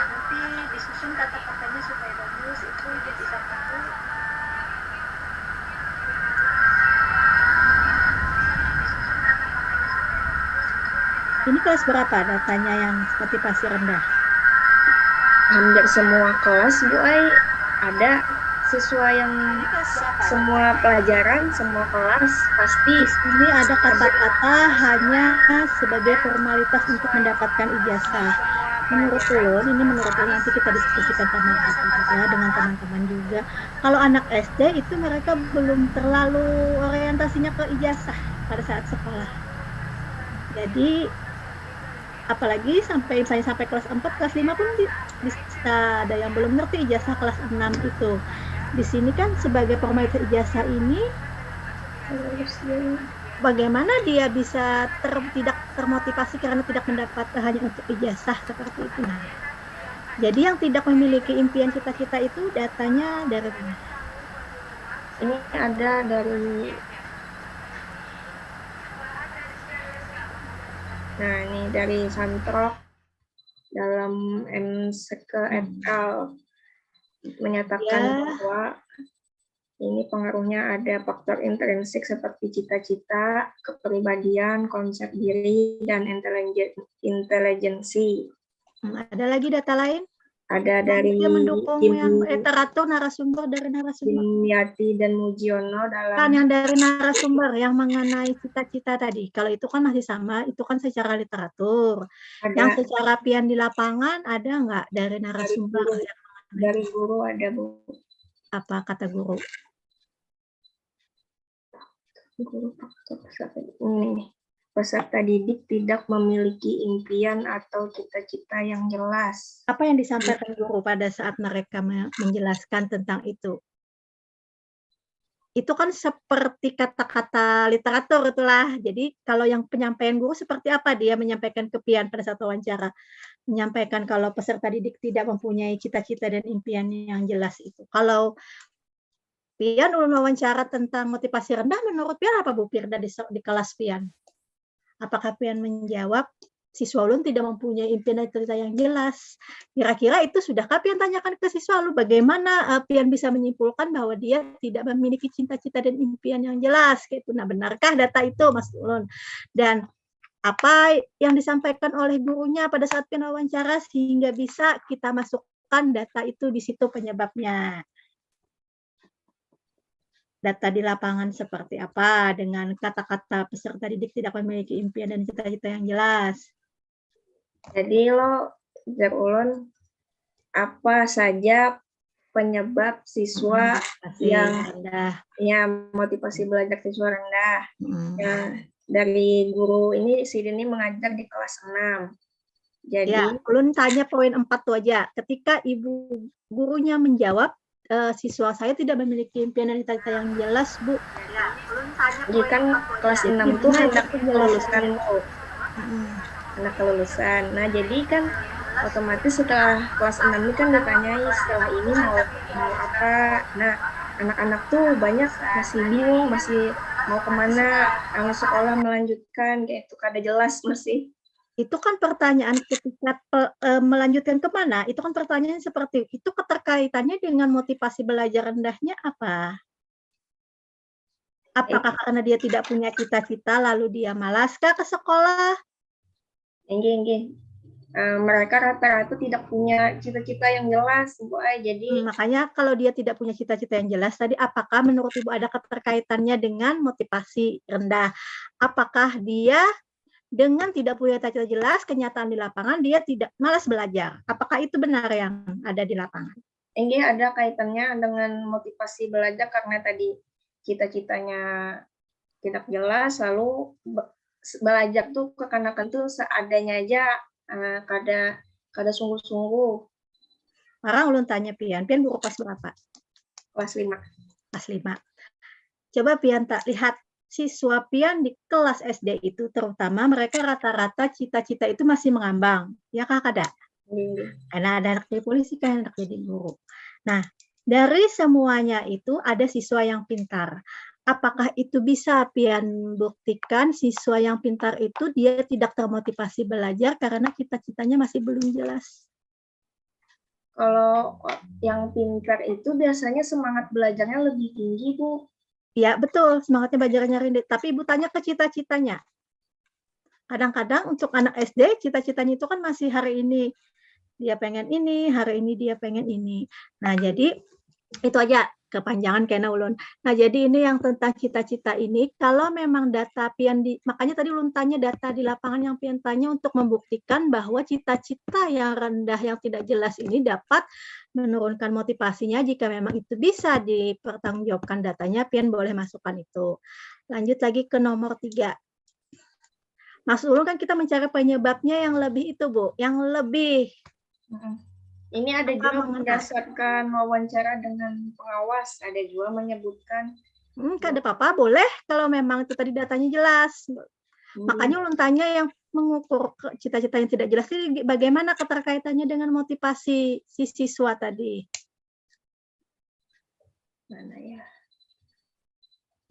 Nanti disusun kata-katanya supaya bagus, itu jadi satu. Ini kelas berapa datanya yang motivasi rendah? Hampir semua kelas Bu Ai ada siswa yang semua pelajaran, semua kelas pasti. Ini ada kata-kata hanya sebagai formalitas untuk mendapatkan ijazah. Menurut Ulun, ini menurut Ulun, nanti kita diskusikan sama ya, dengan teman-teman juga. Kalau anak SD itu mereka belum terlalu orientasinya ke ijazah pada saat sekolah. Jadi apalagi sampai kelas 4, kelas 5 pun bisa ada yang belum ngerti ijazah kelas 6 itu. Di sini kan sebagai formalitas ijazah ini bagaimana dia bisa tidak termotivasi karena tidak mendapat hanya untuk ijazah seperti itu. Nah, jadi yang tidak memiliki impian cita-cita itu datanya dari mana? Ini ada dari ini dari Santrok dalam MSK et al. Menyatakan bahwa ini pengaruhnya ada faktor intrinsik seperti cita-cita, kepribadian, konsep diri, dan intelijensi. Ada lagi data lain? Ada dari mendukung yang literatur narasumber dari narasumber. Dimyati dan Mujiono dalam kan yang dari narasumber yang mengenai cita-cita tadi. Kalau itu kan masih sama, itu kan secara literatur. Yang secara pian di lapangan ada nggak dari narasumber? Dari guru ada Bu. Apa kata guru? Guru ini peserta didik tidak memiliki impian atau cita-cita yang jelas. Apa yang disampaikan guru pada saat mereka menjelaskan tentang itu? Itu kan seperti kata-kata literatur itulah. Jadi kalau yang penyampaian guru seperti apa dia menyampaikan ke Pian pada saat wawancara? Menyampaikan kalau peserta didik tidak mempunyai cita-cita dan impian yang jelas itu. Kalau Pian ulun wawancara tentang motivasi rendah, menurut Pian apa Bu Firda di kelas Pian? Apakah Pian menjawab siswa ulun tidak mempunyai impian dan cita yang jelas? Kira-kira itu sudahkah Pian tanyakan ke siswa ulun? Bagaimana Pian bisa menyimpulkan bahwa dia tidak memiliki cita-cita dan impian yang jelas? Gitu. Nah, benarkah data itu, Mas Ulun? Dan apa yang disampaikan oleh gurunya pada saat Pian wawancara sehingga bisa kita masukkan data itu di situ penyebabnya? Data di lapangan seperti apa dengan kata-kata peserta didik tidak memiliki impian dan cita-cita yang jelas. Jadi Ulun, apa saja penyebab siswa yang rendah? Ya, motivasi belajar siswa rendah. Ya, dari guru ini Sidini mengajar di kelas 6. Jadi ya, Ulun tanya poin 4 tuh aja. Ketika ibu gurunya menjawab siswa saya tidak memiliki impian dan cita-cita yang jelas, Bu. Jadi kan kelas 6 tuh hendak kelulusan, Bu. Anak kelulusan. Nah, jadi kan otomatis setelah kelas 6 ini kan ditanyai setelah ini mau apa. Nah, anak-anak tuh banyak masih bingung, masih mau kemana, mau sekolah melanjutkan, kayak itu kada jelas masih. Itu kan pertanyaan ketika melanjutkan kemana, itu kan pertanyaan seperti itu, keterkaitannya dengan motivasi belajar rendahnya apa? Apakah karena dia tidak punya cita-cita lalu dia malaskah ke sekolah? Enggak. Mereka rata-rata tidak punya cita-cita yang jelas, Bu. Jadi makanya kalau dia tidak punya cita-cita yang jelas tadi, apakah menurut Ibu ada keterkaitannya dengan motivasi rendah? Apakah dia dengan tidak punya cita-cita jelas, kenyataan di lapangan dia tidak malas belajar? Apakah itu benar yang ada di lapangan? Enggak ada kaitannya dengan motivasi belajar karena tadi cita-citanya tidak jelas, lalu belajar tuh kekanakan tuh seadanya aja, kada sungguh-sungguh. Sekarang ulun tanya Pian guru kelas berapa? Kelas 5. Kelas 5. Coba Pian tak lihat siswa Pian di kelas SD itu, terutama mereka rata-rata cita-cita itu masih mengambang, ya Kak ada? Karena ada anak jadi polisi kan, anak jadi guru. Nah, dari semuanya itu ada siswa yang pintar. Apakah itu bisa Pian buktikan siswa yang pintar itu dia tidak termotivasi belajar karena cita-citanya masih belum jelas? Kalau yang pintar itu biasanya semangat belajarnya lebih tinggi, Bu. Ya, betul. Semangatnya belajarnya rendah. Tapi Ibu tanya ke cita-citanya. Kadang-kadang untuk anak SD, cita-citanya itu kan masih hari ini dia pengen ini, hari ini dia pengen ini. Nah, jadi itu aja kepanjangan kena ulun. Nah, jadi ini yang tentang cita-cita ini, kalau memang data Pian makanya tadi ulun tanya data di lapangan yang Pian tanya untuk membuktikan bahwa cita-cita yang rendah yang tidak jelas ini dapat menurunkan motivasinya. Jika memang itu bisa dipertanggungjawabkan datanya, Pian boleh masukkan itu. Lanjut lagi ke nomor 3. Maksud ulun kan kita mencari penyebabnya yang lebih itu, Bu, yang lebih. Ini ada juga berdasarkan wawancara dengan pengawas, ada juga menyebutkan. Kada apa-apa, boleh kalau memang itu tadi datanya jelas. Makanya ulun tanya yang mengukur cita-cita yang tidak jelas ini bagaimana keterkaitannya dengan motivasi si siswa tadi. Mana ya?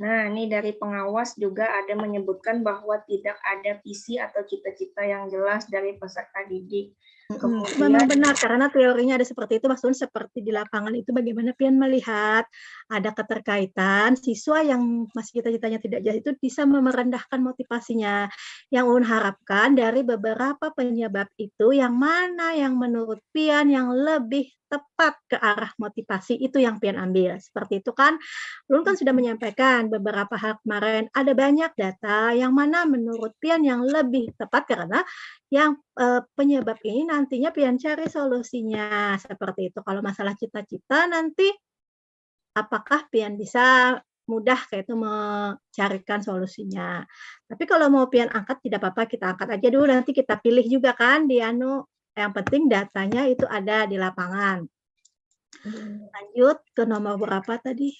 Nah, ini dari pengawas juga ada menyebutkan bahwa tidak ada visi atau cita-cita yang jelas dari peserta didik. Kemudian, memang benar karena teorinya ada seperti itu, maksudnya seperti di lapangan itu bagaimana Pian melihat ada keterkaitan siswa yang masih cita-citanya tidak jelas itu bisa merendahkan motivasinya. Yang ulun harapkan dari beberapa penyebab itu yang mana yang menurut Pian yang lebih tepat ke arah motivasi itu yang Pian ambil. Seperti itu kan, ulun kan sudah menyampaikan beberapa hal kemarin, ada banyak data yang mana menurut Pian yang lebih tepat karena yang penyebab ini nantinya Pian cari solusinya seperti itu. Kalau masalah cita-cita nanti apakah Pian bisa mudah kayak itu mencarikan solusinya. Tapi kalau mau Pian angkat tidak apa-apa, kita angkat aja dulu, nanti kita pilih juga kan di yang penting datanya itu ada di lapangan. Lanjut ke nomor berapa tadi?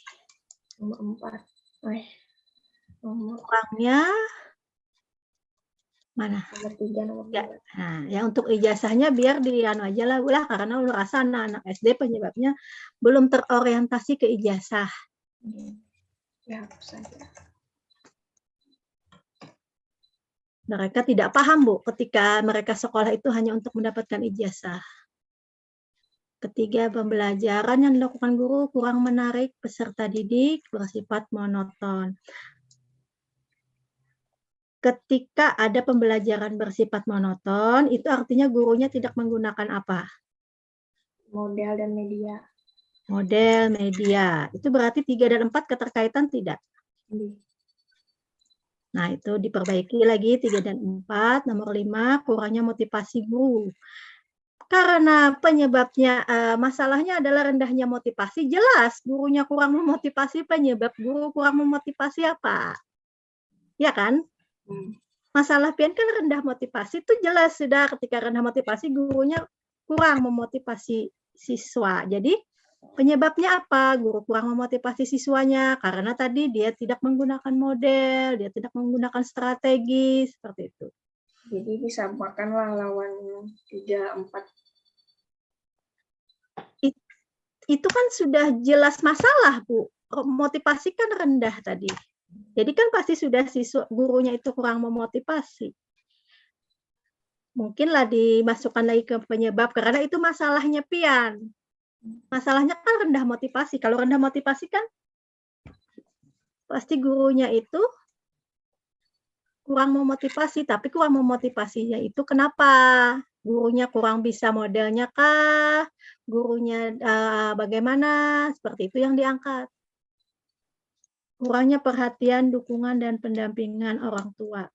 Nomor 4. Kurangnya mana? Nomor 3. Ya. Nah, ya untuk ijazahnya biar di aja lah karena lu rasa anak-anak SD penyebabnya belum terorientasi ke ijazah. Ya, saja. Mereka tidak paham, Bu, ketika mereka sekolah itu hanya untuk mendapatkan ijazah. Ketiga, pembelajaran yang dilakukan guru kurang menarik peserta didik, bersifat monoton. Ketika ada pembelajaran bersifat monoton, itu artinya gurunya tidak menggunakan apa? Model dan media. Model, media. Itu berarti 3 dan 4 keterkaitan tidak? Nah, itu diperbaiki lagi 3 dan 4. Nomor 5, kurangnya motivasi guru. Karena penyebabnya, masalahnya adalah rendahnya motivasi, jelas gurunya kurang memotivasi, penyebab guru kurang memotivasi apa? Ya kan? Masalah Pian kan rendah motivasi itu jelas sudah ketika rendah motivasi gurunya kurang memotivasi siswa. Jadi Penyebabnya apa? Guru kurang memotivasi siswanya karena tadi dia tidak menggunakan model, dia tidak menggunakan strategi, seperti itu. Jadi disamakanlah lawan 3, 4. Itu kan sudah jelas masalah, Bu. Motivasi kan rendah tadi. Jadi kan pasti sudah siswa gurunya itu kurang memotivasi. Mungkinlah dimasukkan lagi ke penyebab karena itu masalahnya Pian. Masalahnya kan rendah motivasi. Kalau rendah motivasi kan pasti gurunya itu kurang memotivasi, tapi kurang memotivasinya itu kenapa? Gurunya kurang bisa modelnya kah? Gurunya bagaimana? Seperti itu yang diangkat. Kurangnya perhatian, dukungan, dan pendampingan orang tua.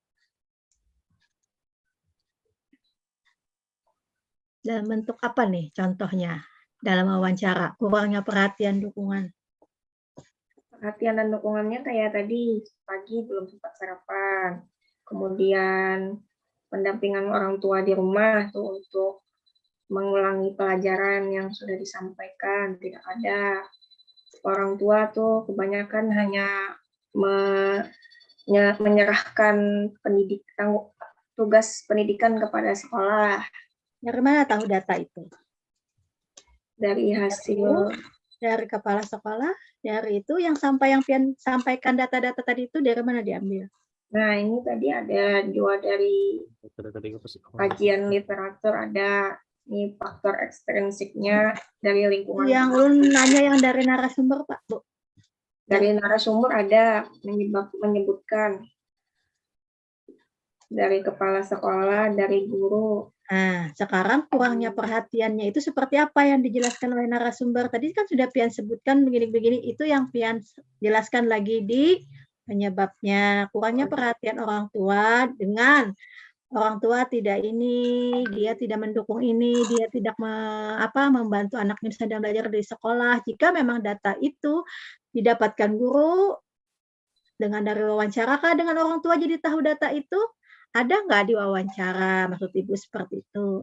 Dalam bentuk apa nih contohnya? Dalam wawancara, kurangnya perhatian, dukungan. Perhatian dan dukungannya kayak tadi, pagi belum sempat sarapan. Kemudian pendampingan orang tua di rumah tuh untuk mengulangi pelajaran yang sudah disampaikan, tidak ada. Orang tua tuh kebanyakan hanya menyerahkan tugas pendidikan kepada sekolah. Dari mana tahu data itu? Dari hasil dari kepala sekolah, dari itu yang Pian sampaikan data-data tadi itu dari mana diambil? Nah, ini tadi ada dua dari kajian literatur, ada ini faktor ekstrinsiknya dari lingkungan. Yang ulun nanya yang dari narasumber, Pak, Bu. Dari narasumber ada menyebutkan dari kepala sekolah, dari guru. Nah, sekarang kurangnya perhatiannya itu seperti apa yang dijelaskan oleh narasumber? Tadi kan sudah Pian sebutkan begini-begini, itu yang Pian jelaskan lagi di penyebabnya. Kurangnya perhatian orang tua dengan orang tua tidak ini, dia tidak mendukung ini, dia tidak membantu anaknya sedang belajar di sekolah. Jika memang data itu didapatkan guru dengan dari wawancara kah dengan orang tua jadi tahu data itu? Ada nggak di wawancara, maksud Ibu seperti itu?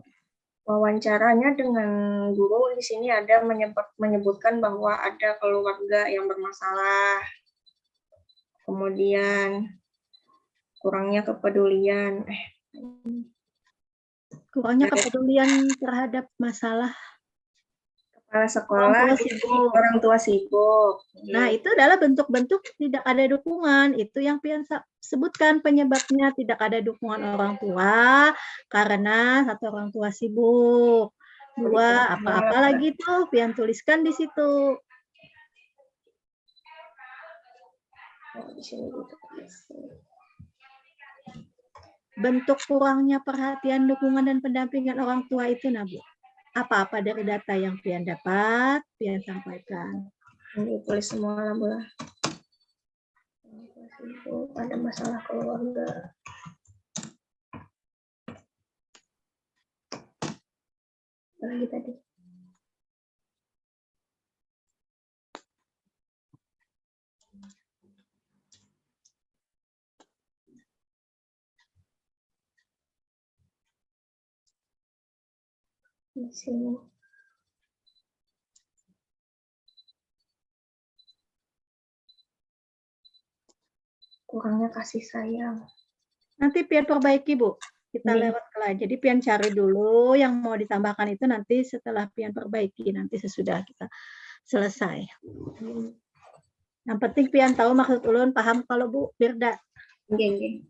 Wawancaranya dengan guru di sini ada menyebutkan bahwa ada keluarga yang bermasalah, kemudian kurangnya kepedulian. Kurangnya kepedulian terhadap masalah kepala sekolah, orang tua sibuk. Nah, itu adalah bentuk-bentuk tidak ada dukungan. Itu yang Pian sebutkan penyebabnya, tidak ada dukungan orang tua karena satu orang tua sibuk. Dua, apa-apa lagi tuh Pian tuliskan di situ. Bentuk kurangnya perhatian, dukungan, dan pendampingan orang tua itu, Bu. Apa-apa dari data yang Pian dapat, Pian sampaikan. Ini tulis semua lah, Bu. Ada masalah keluarga. Lagi tadi. Di sini. Kurangnya kasih sayang. Nanti Pian perbaiki, Bu. Kita lewat ke jadi Pian cari dulu yang mau ditambahkan itu nanti setelah Pian perbaiki, nanti sesudah kita selesai. Yang penting Pian tahu maksud ulun, paham kalau Bu Firda. Oke.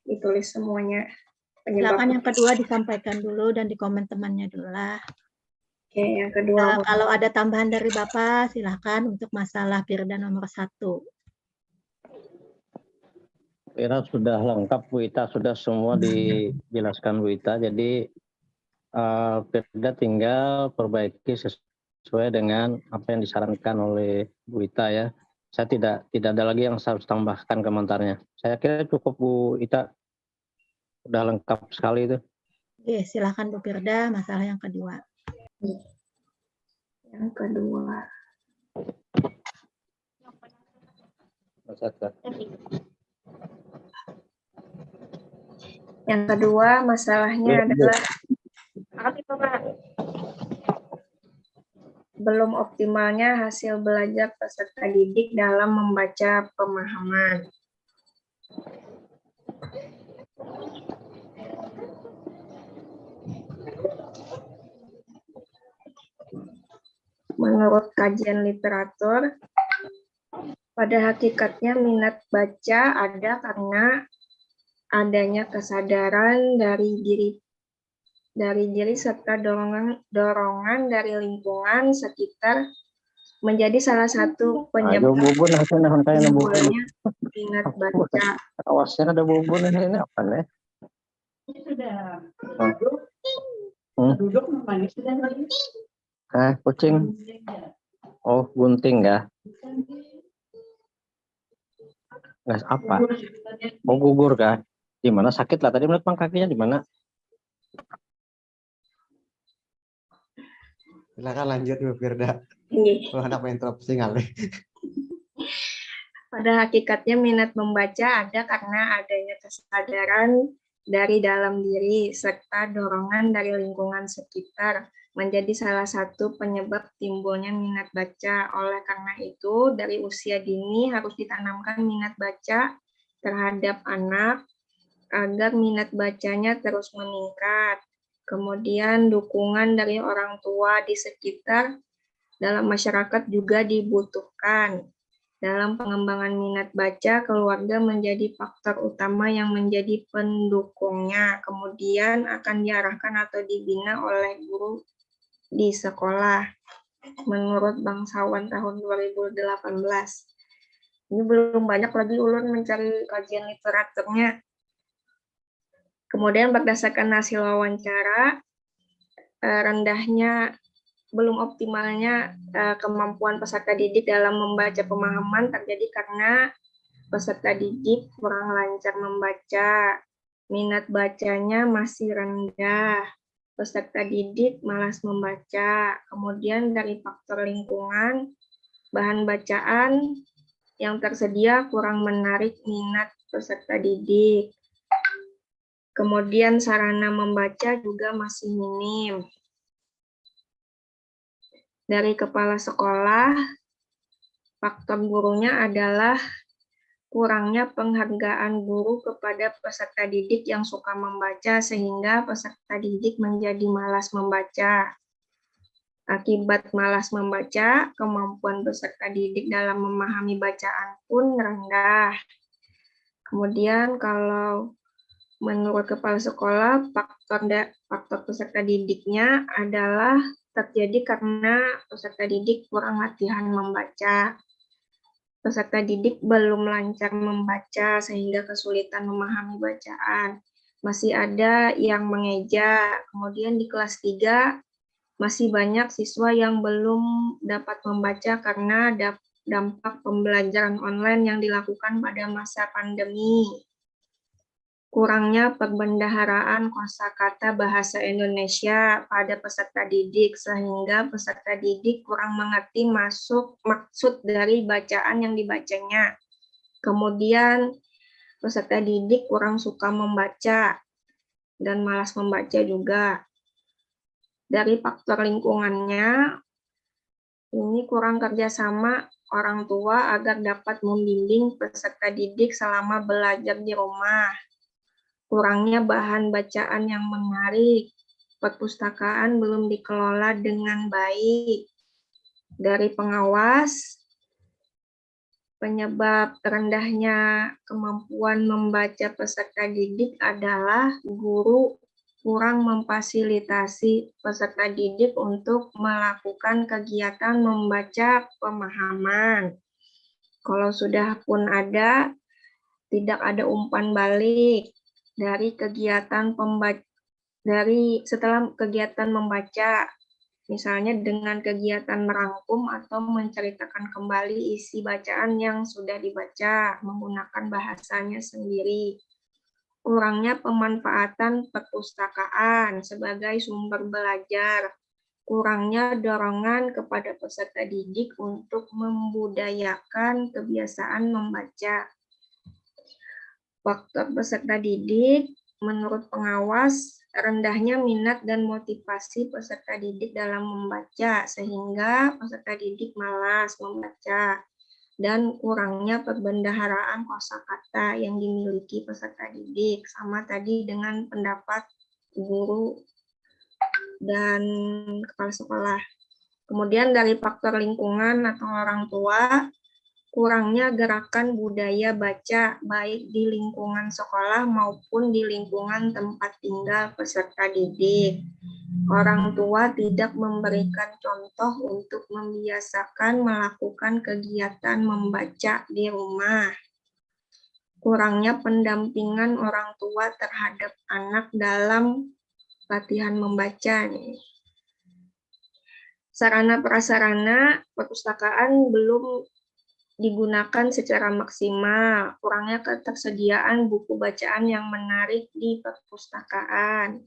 Ditulis semuanya. Silakan yang kedua disampaikan dulu dan di komen temannya dulu lah. Oke, yang kedua. Kalau ada tambahan dari Bapak, silakan untuk masalah Firda nomor 1. Kira sudah lengkap Bu Ita, sudah semua dijelaskan Bu Ita. Jadi Firda tinggal perbaiki sesuai dengan apa yang disarankan oleh Bu Ita ya. Saya tidak ada lagi yang saya harus tambahkan komentarnya. Saya kira cukup Bu Ita. Udah lengkap sekali itu. Oke, silakan Bu Firda, masalah yang kedua. Yang kedua. Yang kedua masalahnya adalah belum optimalnya hasil belajar peserta didik dalam membaca pemahaman. Menurut kajian literatur, pada hakikatnya minat baca ada karena adanya kesadaran dari diri serta dorongan dari lingkungan sekitar menjadi salah satu penyebab timbulnya minat baca. Awasnya ada bubun ini apa nih? Duduk manis dan Kucing. Oh, gunting ya? Gas apa? Oh, gugur kah? Di mana sakit lah tadi menurut Bang kakinya di mana? Silakan lanjut Bu Firda. Kalau ada interupsi kali. Pada hakikatnya minat membaca ada karena adanya kesadaran dari dalam diri serta dorongan dari lingkungan sekitar menjadi salah satu penyebab timbulnya minat baca. Oleh karena itu, dari usia dini harus ditanamkan minat baca terhadap anak agar minat bacanya terus meningkat. Kemudian dukungan dari orang tua di sekitar dalam masyarakat juga dibutuhkan. Dalam pengembangan minat baca, keluarga menjadi faktor utama yang menjadi pendukungnya. Kemudian akan diarahkan atau dibina oleh guru di sekolah. Menurut Bangsawan tahun 2018. Ini belum banyak lagi ulun mencari kajian literaturnya. Kemudian berdasarkan hasil wawancara, belum optimalnya kemampuan peserta didik dalam membaca pemahaman terjadi karena peserta didik kurang lancar membaca, minat bacanya masih rendah, peserta didik malas membaca, kemudian dari faktor lingkungan, bahan bacaan yang tersedia kurang menarik minat peserta didik. Kemudian sarana membaca juga masih minim. Dari kepala sekolah, faktor gurunya adalah kurangnya penghargaan guru kepada peserta didik yang suka membaca sehingga peserta didik menjadi malas membaca. Akibat malas membaca, kemampuan peserta didik dalam memahami bacaan pun rendah. Kemudian kalau menurut kepala sekolah, faktor peserta didiknya adalah terjadi karena peserta didik kurang latihan membaca. Peserta didik belum lancar membaca sehingga kesulitan memahami bacaan. Masih ada yang mengeja. Kemudian di kelas 3 masih banyak siswa yang belum dapat membaca karena dampak pembelajaran online yang dilakukan pada masa pandemi. Kurangnya perbendaharaan kosakata bahasa Indonesia pada peserta didik sehingga peserta didik kurang mengerti maksud dari bacaan yang dibacanya. Kemudian peserta didik kurang suka membaca dan malas membaca juga. Dari faktor lingkungannya, ini kurang kerjasama orang tua agar dapat membimbing peserta didik selama belajar di rumah. Kurangnya bahan bacaan yang menarik, perpustakaan belum dikelola dengan baik. Dari pengawas, penyebab rendahnya kemampuan membaca peserta didik adalah guru kurang memfasilitasi peserta didik untuk melakukan kegiatan membaca pemahaman. Kalau sudah pun ada, tidak ada umpan balik. Setelah kegiatan membaca, misalnya dengan kegiatan merangkum atau menceritakan kembali isi bacaan yang sudah dibaca menggunakan bahasanya sendiri. Kurangnya pemanfaatan perpustakaan sebagai sumber belajar. Kurangnya dorongan kepada peserta didik untuk membudayakan kebiasaan membaca. Faktor peserta didik menurut pengawas, rendahnya minat dan motivasi peserta didik dalam membaca, sehingga peserta didik malas membaca, dan kurangnya perbendaharaan kosakata yang dimiliki peserta didik, sama tadi dengan pendapat guru dan kepala sekolah. Kemudian dari faktor lingkungan atau orang tua, kurangnya gerakan budaya baca baik di lingkungan sekolah maupun di lingkungan tempat tinggal peserta didik. Orang tua tidak memberikan contoh untuk membiasakan melakukan kegiatan membaca di rumah. Kurangnya pendampingan orang tua terhadap anak dalam latihan membaca nih. Sarana prasarana perpustakaan belum digunakan secara maksimal, kurangnya ketersediaan buku bacaan yang menarik di perpustakaan.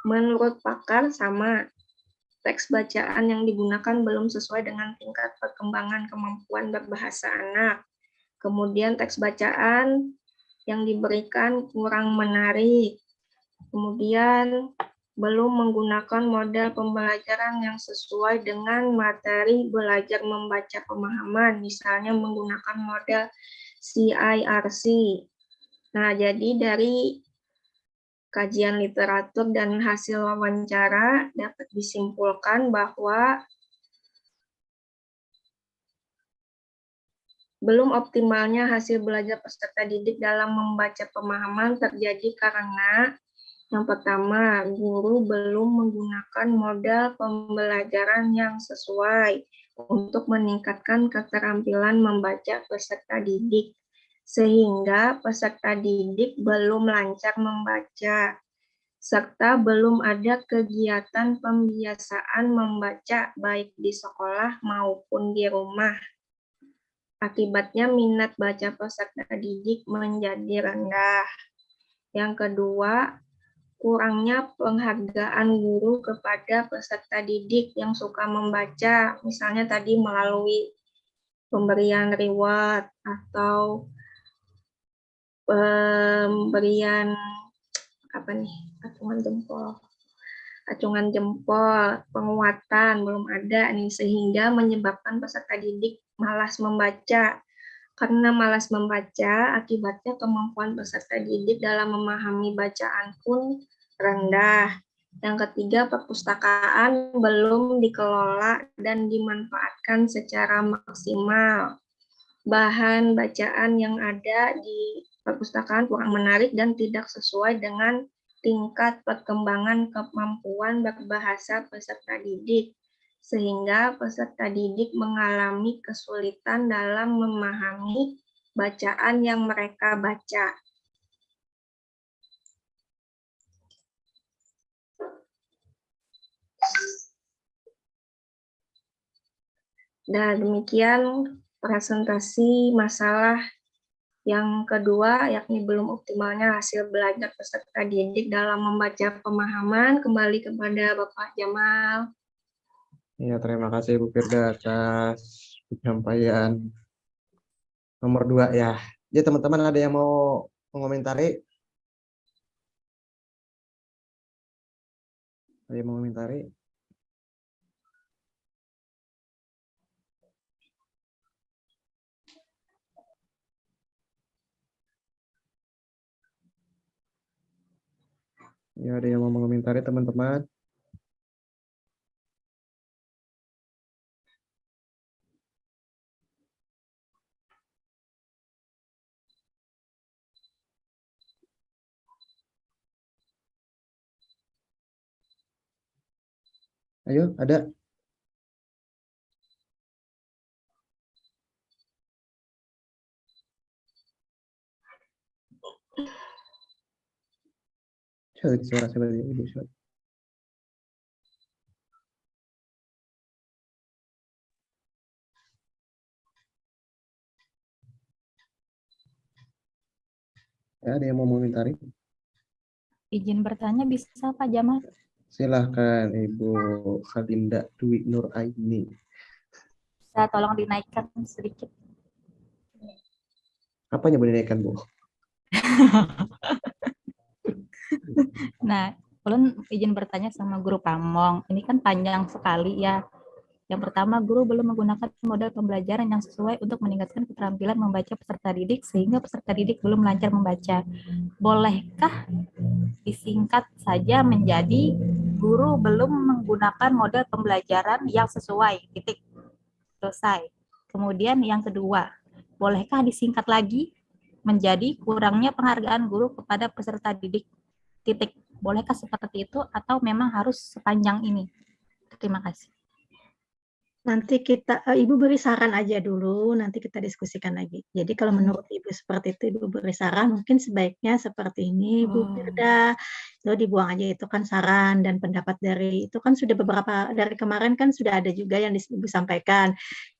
Menurut pakar sama, teks bacaan yang digunakan belum sesuai dengan tingkat perkembangan kemampuan berbahasa anak. Kemudian teks bacaan yang diberikan kurang menarik. Kemudian belum menggunakan model pembelajaran yang sesuai dengan materi belajar membaca pemahaman, misalnya menggunakan model CIRC. Nah, jadi dari kajian literatur dan hasil wawancara dapat disimpulkan bahwa belum optimalnya hasil belajar peserta didik dalam membaca pemahaman terjadi karena yang pertama, guru belum menggunakan model pembelajaran yang sesuai untuk meningkatkan keterampilan membaca peserta didik, sehingga peserta didik belum lancar membaca, serta belum ada kegiatan pembiasaan membaca baik di sekolah maupun di rumah. Akibatnya minat baca peserta didik menjadi rendah. Yang kedua, kurangnya penghargaan guru kepada peserta didik yang suka membaca, misalnya tadi melalui pemberian reward atau pemberian acungan jempol, penguatan belum ada nih, sehingga menyebabkan peserta didik malas membaca. Karena malas membaca, akibatnya kemampuan peserta didik dalam memahami bacaan pun rendah. Yang ketiga, perpustakaan belum dikelola dan dimanfaatkan secara maksimal. Bahan bacaan yang ada di perpustakaan kurang menarik dan tidak sesuai dengan tingkat perkembangan kemampuan berbahasa peserta didik, sehingga peserta didik mengalami kesulitan dalam memahami bacaan yang mereka baca. Dan demikian presentasi masalah yang kedua, yakni belum optimalnya hasil belajar peserta didik dalam membaca pemahaman. Kembali kepada Bapak Jamal. Ya, terima kasih Bu Firda atas penyampaian nomor 2 ya. Jadi teman-teman ada yang mau mengomentari? Ada yang mau mengomentari? Ya, ada yang mau mengomentari teman-teman? Ayo, ada? Suara saya Ibu. Ya, ada yang mau mengomentari? Izin bertanya bisa Pak Jamal? Silahkan Ibu Khalinda Dwi Nur Aini. Bisa tolong dinaikkan sedikit. Apanya boleh dinaikkan Bu? Nah, ulun izin bertanya sama guru Pamong. Ini kan panjang sekali ya. Yang pertama, guru belum menggunakan model pembelajaran yang sesuai untuk meningkatkan keterampilan membaca peserta didik sehingga peserta didik belum lancar membaca. Bolehkah disingkat saja menjadi guru belum menggunakan model pembelajaran yang sesuai, titik, selesai. Kemudian yang kedua, bolehkah disingkat lagi menjadi kurangnya penghargaan guru kepada peserta didik, titik. Bolehkah seperti itu atau memang harus sepanjang ini? Terima kasih. Nanti Ibu beri saran aja dulu, nanti kita diskusikan lagi. Jadi kalau menurut Ibu seperti itu, Ibu beri saran, mungkin sebaiknya seperti ini, Bu Firda. Lalu dibuang aja, itu kan saran dan pendapat dari, itu kan sudah beberapa, dari kemarin kan sudah ada juga yang Ibu sampaikan.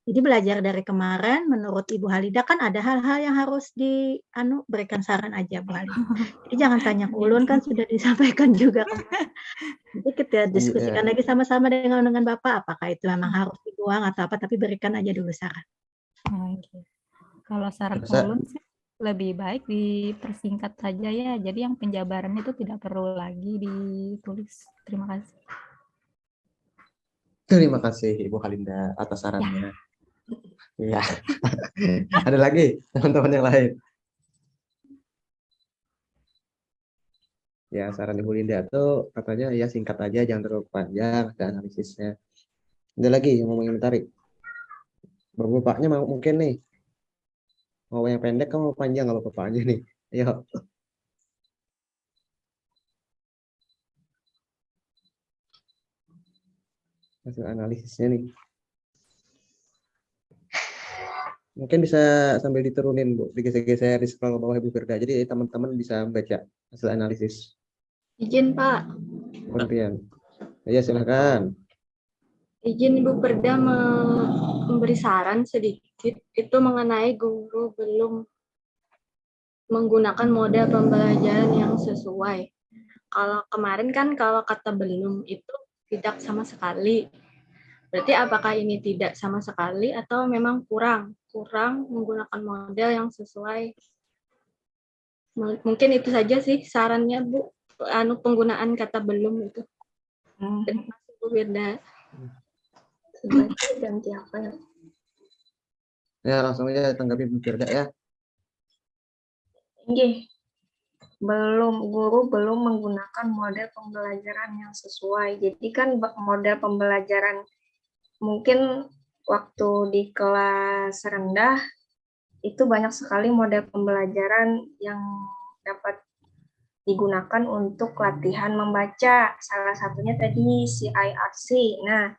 Jadi belajar dari kemarin, menurut Ibu Halida kan ada hal-hal yang harus berikan saran aja, Bu Halida. Jadi jangan tanya ke ulun, kan sudah disampaikan juga kemarin. Nanti kita diskusikan lagi sama-sama dengan Bapak, apakah itu memang harus dibuang atau apa, tapi berikan aja dulu saran. Kalau saran ulun sih lebih baik dipersingkat saja ya. Jadi yang penjabarannya itu tidak perlu lagi ditulis. Terima kasih. Terima kasih Ibu Halinda atas sarannya. Iya. Ada lagi teman-teman yang lain? Ya, saran Ibu Linda tuh katanya ya singkat aja, jangan terlalu panjang ada analisisnya. Ada lagi yang mau mengomentari? Bapaknya mungkin nih. Mau yang pendek kan mau panjang kalau bapaknya nih. Ayo. Hasil analisisnya nih. Mungkin bisa sambil diturunin, Bu, digeser-geser di scroll ke bawah Ibu Firda. Jadi teman-teman bisa baca hasil analisis. Izin Pak. Kemudian. Ya, silahkan. Izin Ibu Firda memberi saran sedikit, itu mengenai guru belum menggunakan model pembelajaran yang sesuai. Kalau kemarin kan kalau kata belum itu tidak sama sekali. Berarti apakah ini tidak sama sekali atau memang kurang menggunakan model yang sesuai? Mungkin itu saja sih sarannya Bu, penggunaan kata belum itu. Terima kasih Bu Firda. Sebaiknya ganti apa ya? Ya, langsung aja tanggapi Bu Firda ya. Guru belum menggunakan model pembelajaran yang sesuai. Jadi kan model pembelajaran mungkin waktu di kelas rendah itu banyak sekali model pembelajaran yang dapat digunakan untuk latihan membaca. Salah satunya tadi CIRC. Nah,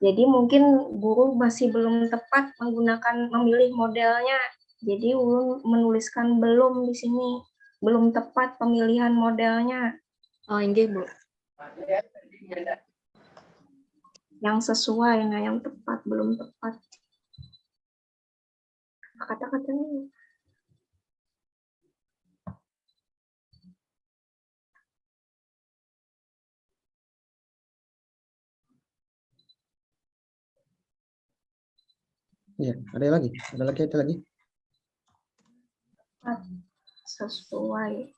jadi mungkin guru masih belum tepat memilih modelnya. Jadi menuliskan belum di sini. Belum tepat pemilihan modelnya. Oh, ini Bu. Yang sesuai, nah yang tepat, belum tepat. Kata-katanya. Iya, ada lagi. Sesuai.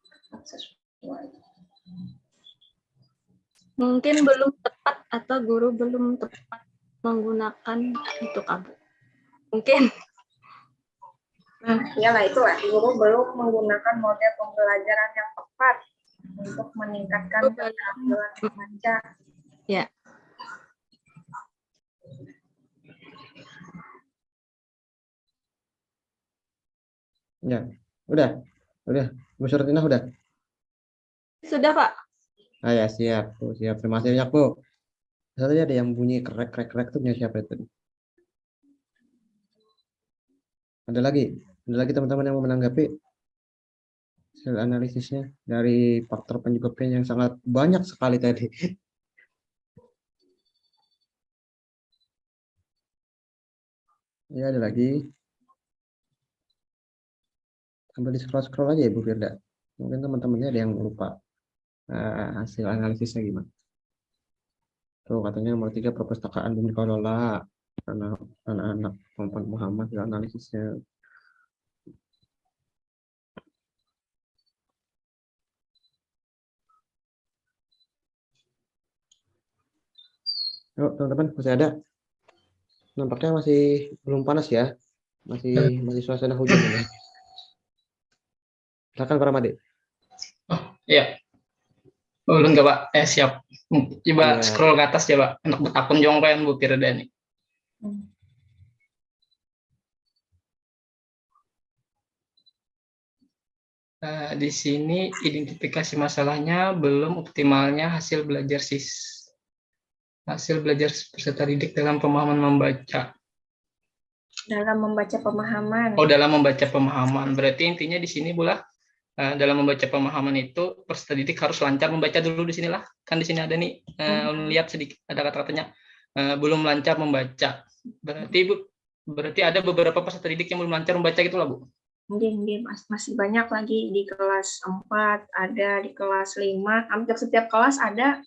Mungkin belum tepat atau guru belum tepat menggunakan itu Kabu. Mungkin. Nah, iyalah itulah guru belum menggunakan model pembelajaran yang tepat untuk meningkatkan keterampilan membaca. Ya. Ya, udah. Bu Surtina udah. Sudah Pak. Ah ya, siap. Bu, siap. Terima kasih banyak, Bu. Satu aja ada yang bunyi krek tuh punya siapa itu? Ada lagi teman-teman yang mau menanggapi hasil analisisnya dari faktor penyebabnya yang sangat banyak sekali tadi. Ya, ada lagi. Sambil di scroll aja ya Bu Firda. Mungkin teman-temannya ada yang lupa hasil analisisnya gimana. Tuh katanya nomor 3 perpustakaan Bumi Kalola karena anak-anak Muhammad analisisnya. Yuk, teman-teman, masih ada? Nampaknya masih belum panas ya. Masih suasana hujan ini. Silakan para Made. Iya. Belum nggak Pak? Siap. Coba Iya. scroll ke atas ya Pak. Untuk akun jongkoan Bu Firda nih. Di sini identifikasi masalahnya belum optimalnya hasil belajar peserta didik dalam pemahaman membaca. Dalam membaca pemahaman. Oh, dalam membaca pemahaman. Berarti intinya di sini Bulah, dalam membaca pemahaman itu peserta didik harus lancar membaca dulu di sinilah. Kan di sini ada nih, lihat sedikit ada kata-katanya belum lancar membaca. Berarti ada beberapa peserta didik yang belum lancar membaca gitu lah Bu. Mungkin masih banyak lagi di kelas 4, ada di kelas 5, hampir setiap kelas ada.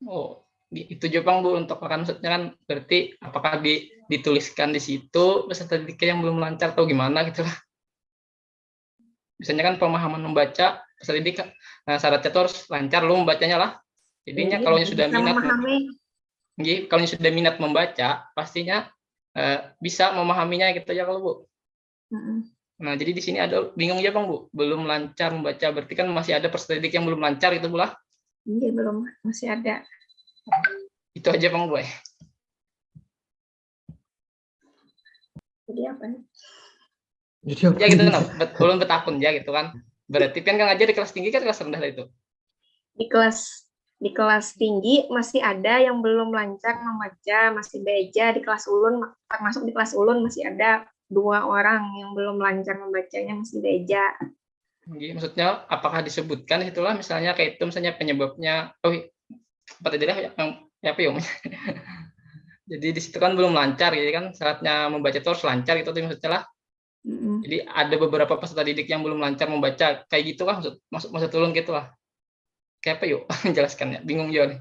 Oh, itu Jepang Bu untuk maksudnya kan berarti apakah dituliskan di situ peserta didik yang belum lancar atau gimana gitu lah. Biasanya kan pemahaman membaca peserta didik syaratnya tuh harus lancar lu membacanya lah. Jadinya kalau sudah minat kalau sudah minat membaca pastinya bisa memahaminya gitu ya kalau Bu. Nah, jadi di sini ada bingung ya Bang Bu, belum lancar membaca, berarti kan masih ada peserta didik yang belum lancar itu pula? Iya, belum, masih ada. Itu aja Bang Bu. Jadi apa nih? Ya gitu kan, belum betakun ya gitu kan. Berarti kan ngajar di kelas tinggi kan kelas rendah itu. Di kelas tinggi masih ada yang belum lancar membaca, masih beja. Di kelas ulun, termasuk di kelas ulun masih ada 2 orang yang belum lancar membacanya, masih beja. Maksudnya apakah disebutkan itulah misalnya kayak itu misalnya penyebabnya apa tadi ya apa ya jadi di situ kan belum lancar gitu kan, syaratnya membaca itu harus lancar gitu maksudnya lah. Jadi ada beberapa peserta didik yang belum lancar membaca kayak gitu kan maksud turun gitu lah. Kayak apa yuk menjelaskannya, bingung juga nih.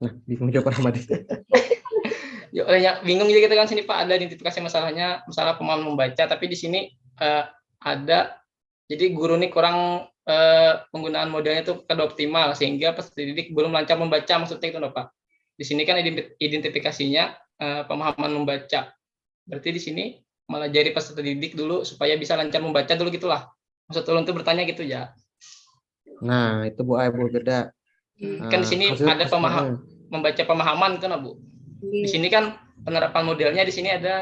Nah, bingung juga Pak Ahmad. Bingung juga gitu kan sini Pak, ada identifikasi masalahnya, masalah pemahaman membaca, tapi di sini ada jadi guru nih kurang penggunaan modelnya itu kada optimal sehingga peserta didik belum lancar membaca, maksudnya itu Pak. Di sini kan identifikasinya pemahaman membaca. Berarti di sini melajari peserta didik dulu supaya bisa lancar membaca dulu gitulah. Maksud ulun tuh bertanya gitu ya. Nah, itu Bu Aibul Geda. Kan di sini ada membaca pemahaman kan Bu. Di sini kan penerapan modelnya di sini ada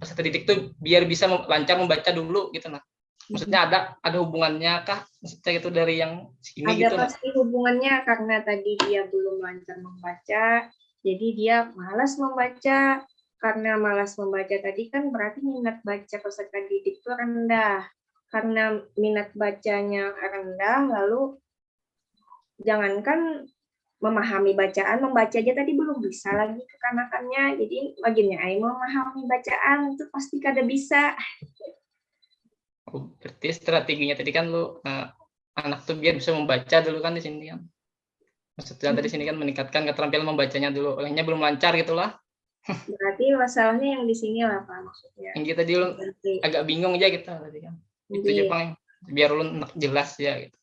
peserta didik tuh biar bisa lancar membaca dulu gitu nah. Maksudnya ada hubungannya kah? Maksudnya itu dari yang sini ada gitu. Ada pasti hubungannya karena tadi dia belum lancar membaca, jadi dia malas membaca. Karena malas membaca tadi kan berarti minat baca peserta didik itu rendah. Karena minat bacanya rendah, lalu jangankan memahami bacaan, membaca aja tadi belum bisa lagi kekanakannya. Jadi bagiannya memahami bacaan itu pasti kada bisa. Berarti strateginya tadi kan lu anak tuh biar bisa membaca dulu kan di sini kan. Maksudnya tadi sini kan meningkatkan keterampilan membacanya dulu. Orangnya belum lancar gitulah. Berarti masalahnya yang di sini lah Pak maksudnya. Yang kita dulu agak bingung aja gitu tadi kan. Itu aja Bang, biar lu jelas ya gitu.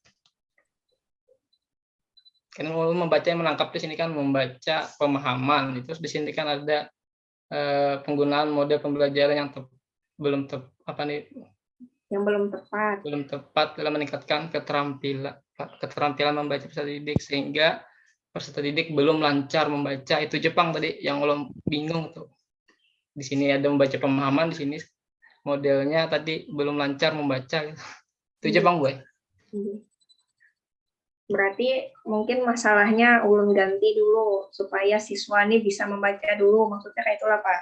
Kan lu membaca yang menangkap di sini kan membaca pemahaman. Terus di sini kan ada penggunaan model pembelajaran yang belum tepat dalam meningkatkan keterampilan membaca peserta didik sehingga peserta didik belum lancar membaca. Itu Jepang tadi yang ulun bingung tuh. Di sini ada membaca pemahaman, di sini modelnya tadi belum lancar membaca. Itu Jepang gue. Berarti mungkin masalahnya ulun ganti dulu supaya siswa ini bisa membaca dulu, maksudnya kayak itulah Pak.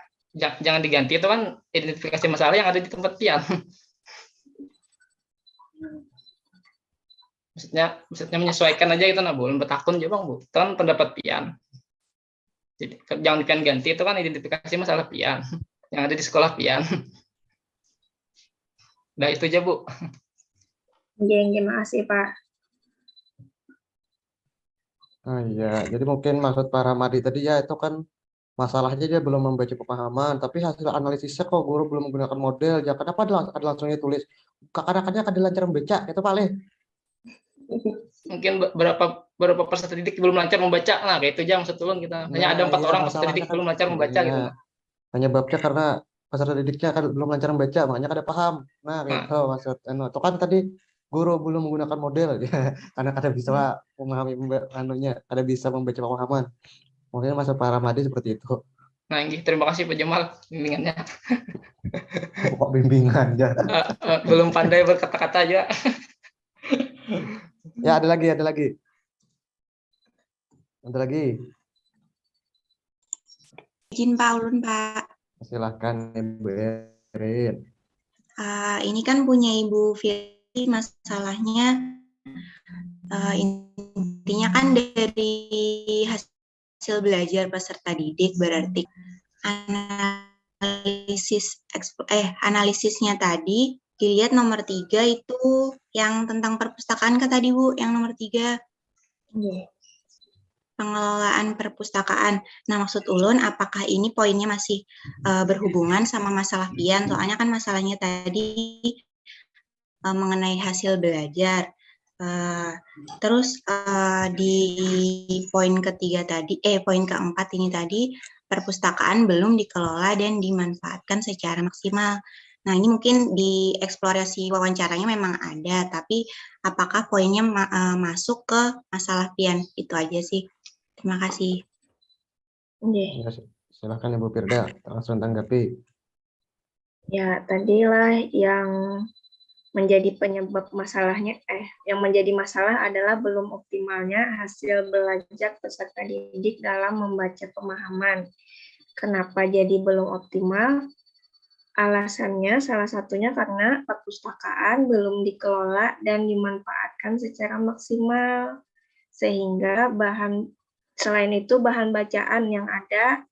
Jangan diganti, itu kan identifikasi masalah yang ada di tempat pian. Maksudnya menyesuaikan aja itu nah Bu, betakun aja Bang Bu. Itu kan pendapat pian. Jadi jangan pian ganti, itu kan identifikasi masalah pian yang ada di sekolah pian. Nah itu aja Bu. Terima kasih Pak. Iya, jadi mungkin maksud para Madi tadi ya itu kan masalahnya dia belum membaca pemahaman, tapi hasil analisisnya kok guru belum menggunakan model, ya kenapa ada langsungnya tulis kakak-kakaknya akan lancar membaca, itu Pak Le. Mungkin beberapa peserta didik belum lancar membaca. Nah, kayak itu aja maksud ulun kita. Hanya ada 4 iya, orang peserta masalahnya didik kan belum lancar membaca iya, gitu. penyebabnya karena peserta didiknya kan belum lancar membaca, makanya kada paham. Nah, gitu maksud itu kan tadi guru belum menggunakan model ya, karena kada bisa memahami anunya, kada bisa membaca pemahaman. Mungkin maksud Pak Ramadi seperti itu. Nah, ini terima kasih Pak Jamal bimbingannya. Kok bimbingan ya. Belum pandai berkata-kata aja. Ya, ada lagi. Ada lagi. Izin Pak Ulun, Pak. Silakan Ibu Erin. Ini kan punya Ibu Firly, masalahnya intinya kan dari hasil belajar peserta didik, berarti analisisnya tadi dilihat nomor 3 itu yang tentang perpustakaan kan tadi Bu, yang nomor 3. Pengelolaan perpustakaan. Nah, maksud ulun apakah ini poinnya masih berhubungan sama masalah pian? Soalnya kan masalahnya tadi mengenai hasil belajar. Terus di poin ketiga tadi, poin keempat ini tadi, perpustakaan belum dikelola dan dimanfaatkan secara maksimal. Nah, ini mungkin di eksplorasi wawancaranya memang ada, tapi apakah poinnya masuk ke masalah pian? Itu aja sih. Terima kasih. Ya, silakan Ibu Firda langsung tanggapi. Ya, tadilah yang menjadi penyebab masalahnya, yang menjadi masalah adalah belum optimalnya hasil belajar peserta didik dalam membaca pemahaman. Kenapa jadi belum optimal? Alasannya salah satunya karena perpustakaan belum dikelola dan dimanfaatkan secara maksimal, sehingga selain itu bahan bacaan yang ada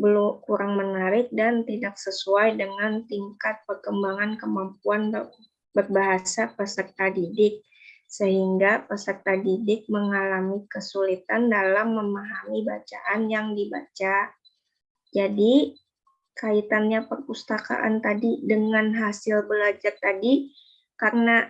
belum kurang menarik dan tidak sesuai dengan tingkat perkembangan kemampuan berbahasa peserta didik, sehingga peserta didik mengalami kesulitan dalam memahami bacaan yang dibaca. Jadi, kaitannya perpustakaan tadi dengan hasil belajar tadi, karena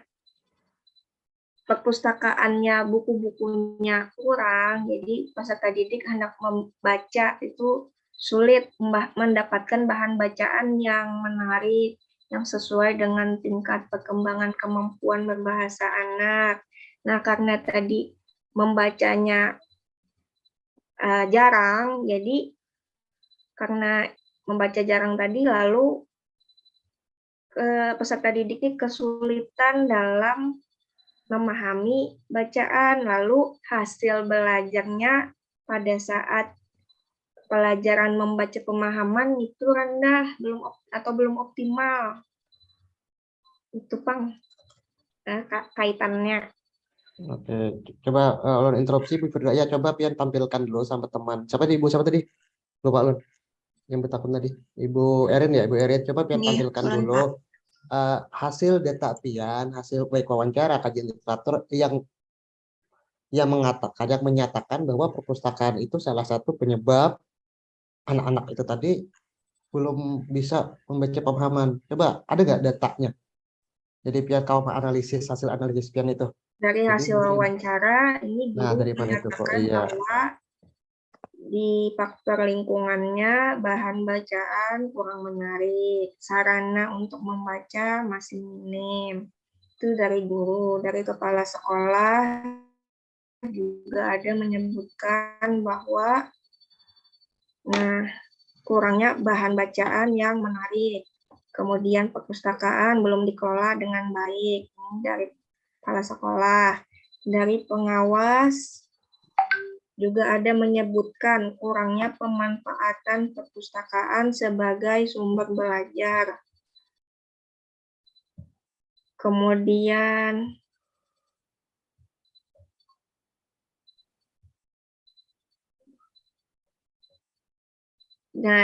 perpustakaannya, buku-bukunya kurang, jadi peserta didik hendak membaca itu sulit mendapatkan bahan bacaan yang menarik, yang sesuai dengan tingkat perkembangan kemampuan berbahasa anak. Nah, karena tadi membacanya jarang, jadi karena membaca jarang tadi, lalu peserta didiknya kesulitan dalam memahami bacaan, lalu hasil belajarnya pada saat pelajaran membaca pemahaman itu rendah, belum optimal. Itu Pang, kaitannya. Oke, coba ulun interupsi Bu Firda. Ya, coba pian tampilkan dulu sama teman. Siapa tadi? Lupa ulun. Yang bertakun tadi. Ibu Erin ya, Ibu Erin. Coba pian tampilkan dulu hasil data pian, hasil baik wawancara, kajian literatur yang menyatakan bahwa perpustakaan itu salah satu penyebab anak-anak itu tadi belum bisa membaca pemahaman. Coba ada nggak datanya? Jadi pian kau hasil analisis pian itu. Dari hasil wawancara ini guru menyatakan bahwa di faktor lingkungannya bahan bacaan kurang menarik, sarana untuk membaca masih minim. Itu dari guru, dari kepala sekolah juga ada menyebutkan bahwa kurangnya bahan bacaan yang menarik. Kemudian perpustakaan belum dikelola dengan baik. Ini dari kepala sekolah. Dari pengawas juga ada menyebutkan kurangnya pemanfaatan perpustakaan sebagai sumber belajar. Kemudian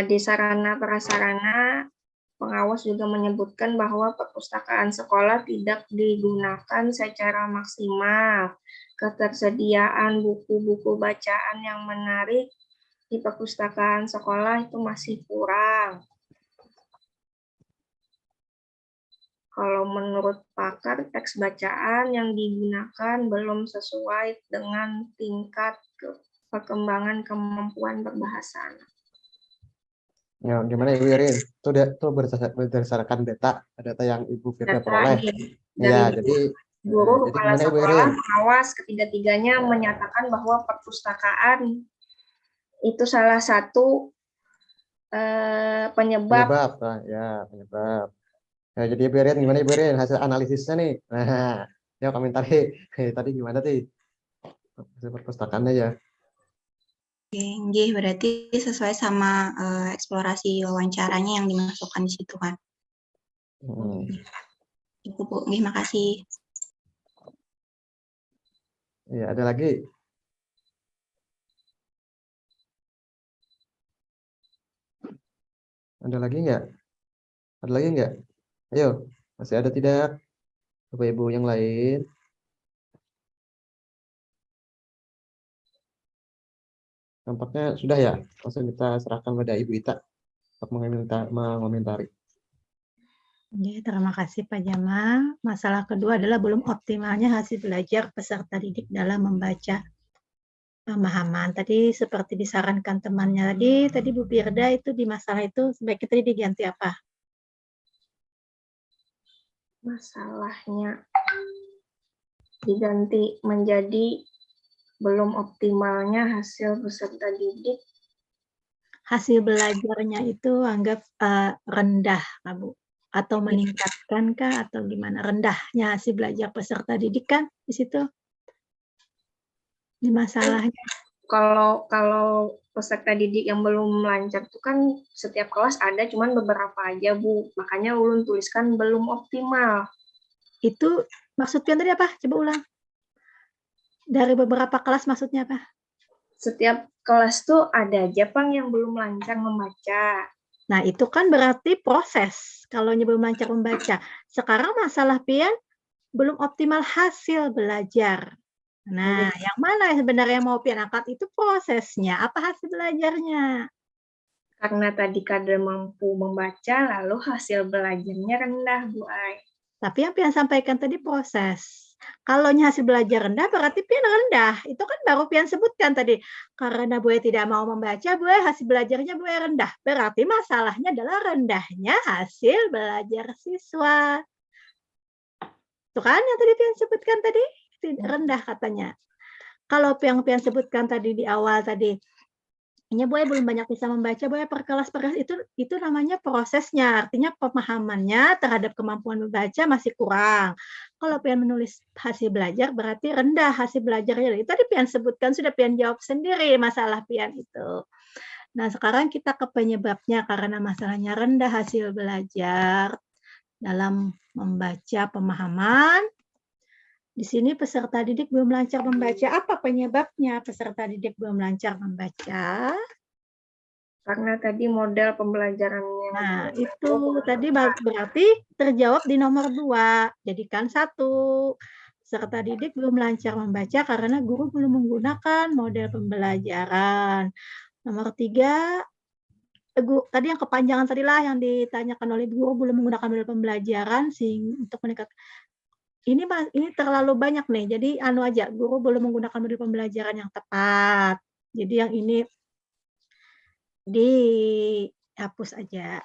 di sarana prasarana, pengawas juga menyebutkan bahwa perpustakaan sekolah tidak digunakan secara maksimal. Ketersediaan buku-buku bacaan yang menarik di perpustakaan sekolah itu masih kurang. Kalau menurut pakar, teks bacaan yang digunakan belum sesuai dengan tingkat perkembangan kemampuan berbahasa anak. Ya, gimana Ibu Irin? Itu berdasarkan data yang Ibu Firda Data peroleh. ini Ya, dari jadi guru, jadi kepala gimana Ibu sekolah, Irin? pengawas, ketiga-tiganya menyatakan bahwa perpustakaan itu salah satu penyebab. Penyebab, ya penyebab. Nah, jadi Ibu Irin gimana Ibu Irin hasil analisisnya nih? Nah, ya komentari tadi gimana sih hasil perpustakaannya ya? Oke, nggih, berarti sesuai sama eksplorasi wawancaranya yang dimasukkan di situ kan. Cukup Bu, nggih, makasih. Iya, ada lagi? Ada lagi nggak? Ada lagi nggak? Ayo, masih ada tidak? Bapak Ibu yang lain? Tampaknya sudah ya. Langsung kita serahkan pada Ibu Ita untuk mengomentari. Ya, terima kasih Pak Jamal. Masalah kedua adalah belum optimalnya hasil belajar peserta didik dalam membaca pemahaman. Tadi seperti disarankan temannya tadi Bu Firda itu di masalah itu sebaiknya tadi diganti apa? Masalahnya diganti menjadi belum optimalnya hasil peserta didik. Hasil belajarnya itu anggap rendah, Kak Bu, atau meningkatkan kah atau gimana? Rendahnya hasil belajar peserta didik kan di situ? Di masalahnya. Kalau peserta didik yang belum lancar itu kan setiap kelas ada, cuman beberapa aja Bu. Makanya ulun tuliskan belum optimal. Itu maksudnya tadi apa? Coba ulang. Dari beberapa kelas maksudnya apa? Setiap kelas tuh ada aja Pang yang belum lancar membaca. Nah, itu kan berarti proses kalau belum lancar membaca. Sekarang masalah Pian belum optimal hasil belajar. Nah, yang mana sebenarnya mau Pian angkat itu prosesnya, apa hasil belajarnya? Karena tadi kadar mampu membaca, lalu hasil belajarnya rendah, Bu Ai. Tapi yang Pian sampaikan tadi proses. Kalau hasil belajar rendah, berarti Pian rendah. Itu kan baru Pian sebutkan tadi. Karena Buaya tidak mau membaca, Buaya hasil belajarnya Buaya rendah. Berarti masalahnya adalah rendahnya hasil belajar siswa. Itu kan yang tadi Pian sebutkan tadi? Rendah katanya. Kalau yang Pian sebutkan tadi di awal tadi, Buaya belum banyak bisa membaca, Buaya per kelas itu namanya prosesnya, artinya pemahamannya terhadap kemampuan membaca masih kurang. Kalau Pian menulis hasil belajar berarti rendah hasil belajarnya. Itu tadi Pian sebutkan, sudah Pian jawab sendiri masalah Pian itu. Nah, sekarang kita ke penyebabnya karena masalahnya rendah hasil belajar dalam membaca pemahaman. Di sini peserta didik belum lancar membaca. Apa penyebabnya peserta didik belum lancar membaca? Karena tadi model pembelajarannya. Nah, itu tadi berarti terjawab di nomor 2. Jadikan 1. Peserta didik belum lancar membaca karena guru belum menggunakan model pembelajaran. Nomor 3, tadi yang kepanjangan tadilah yang ditanyakan oleh guru belum menggunakan model pembelajaran untuk meningkatkan. Ini terlalu banyak nih, jadi aja, guru belum menggunakan model pembelajaran yang tepat. Jadi yang ini dihapus aja.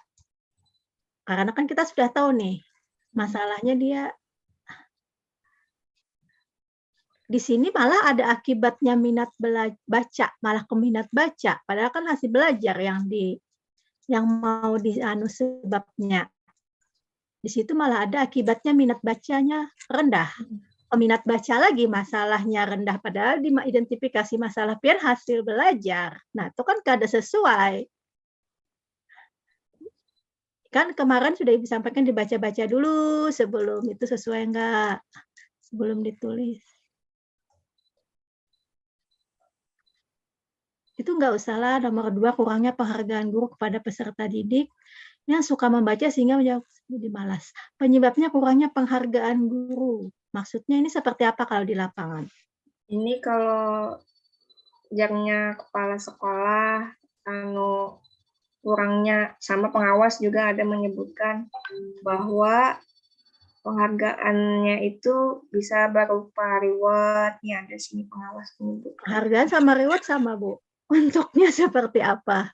Karena kan kita sudah tahu nih, masalahnya dia di sini malah ada akibatnya minat baca, malah ke minat baca. Padahal kan hasil belajar yang mau sebabnya. Di situ malah ada akibatnya minat bacanya rendah. Peminat baca lagi masalahnya rendah, padahal diidentifikasi masalah Pian hasil belajar. Nah, itu kan kada sesuai. Kan kemarin sudah Ibu sampaikan dibaca-baca dulu sebelum itu sesuai enggak? Sebelum ditulis. Itu enggak usahlah nomor 2 kurangnya penghargaan guru kepada peserta didik yang suka membaca sehingga jadi malas. Penyebabnya kurangnya penghargaan guru. Maksudnya ini seperti apa kalau di lapangan? Ini kalau jamnya kepala sekolah, kurangnya sama pengawas juga ada menyebutkan bahwa Penghargaannya itu bisa berupa reward, ya ada sini pengawas penyebut. Penghargaan sama reward sama, Bu. Bentuknya seperti apa?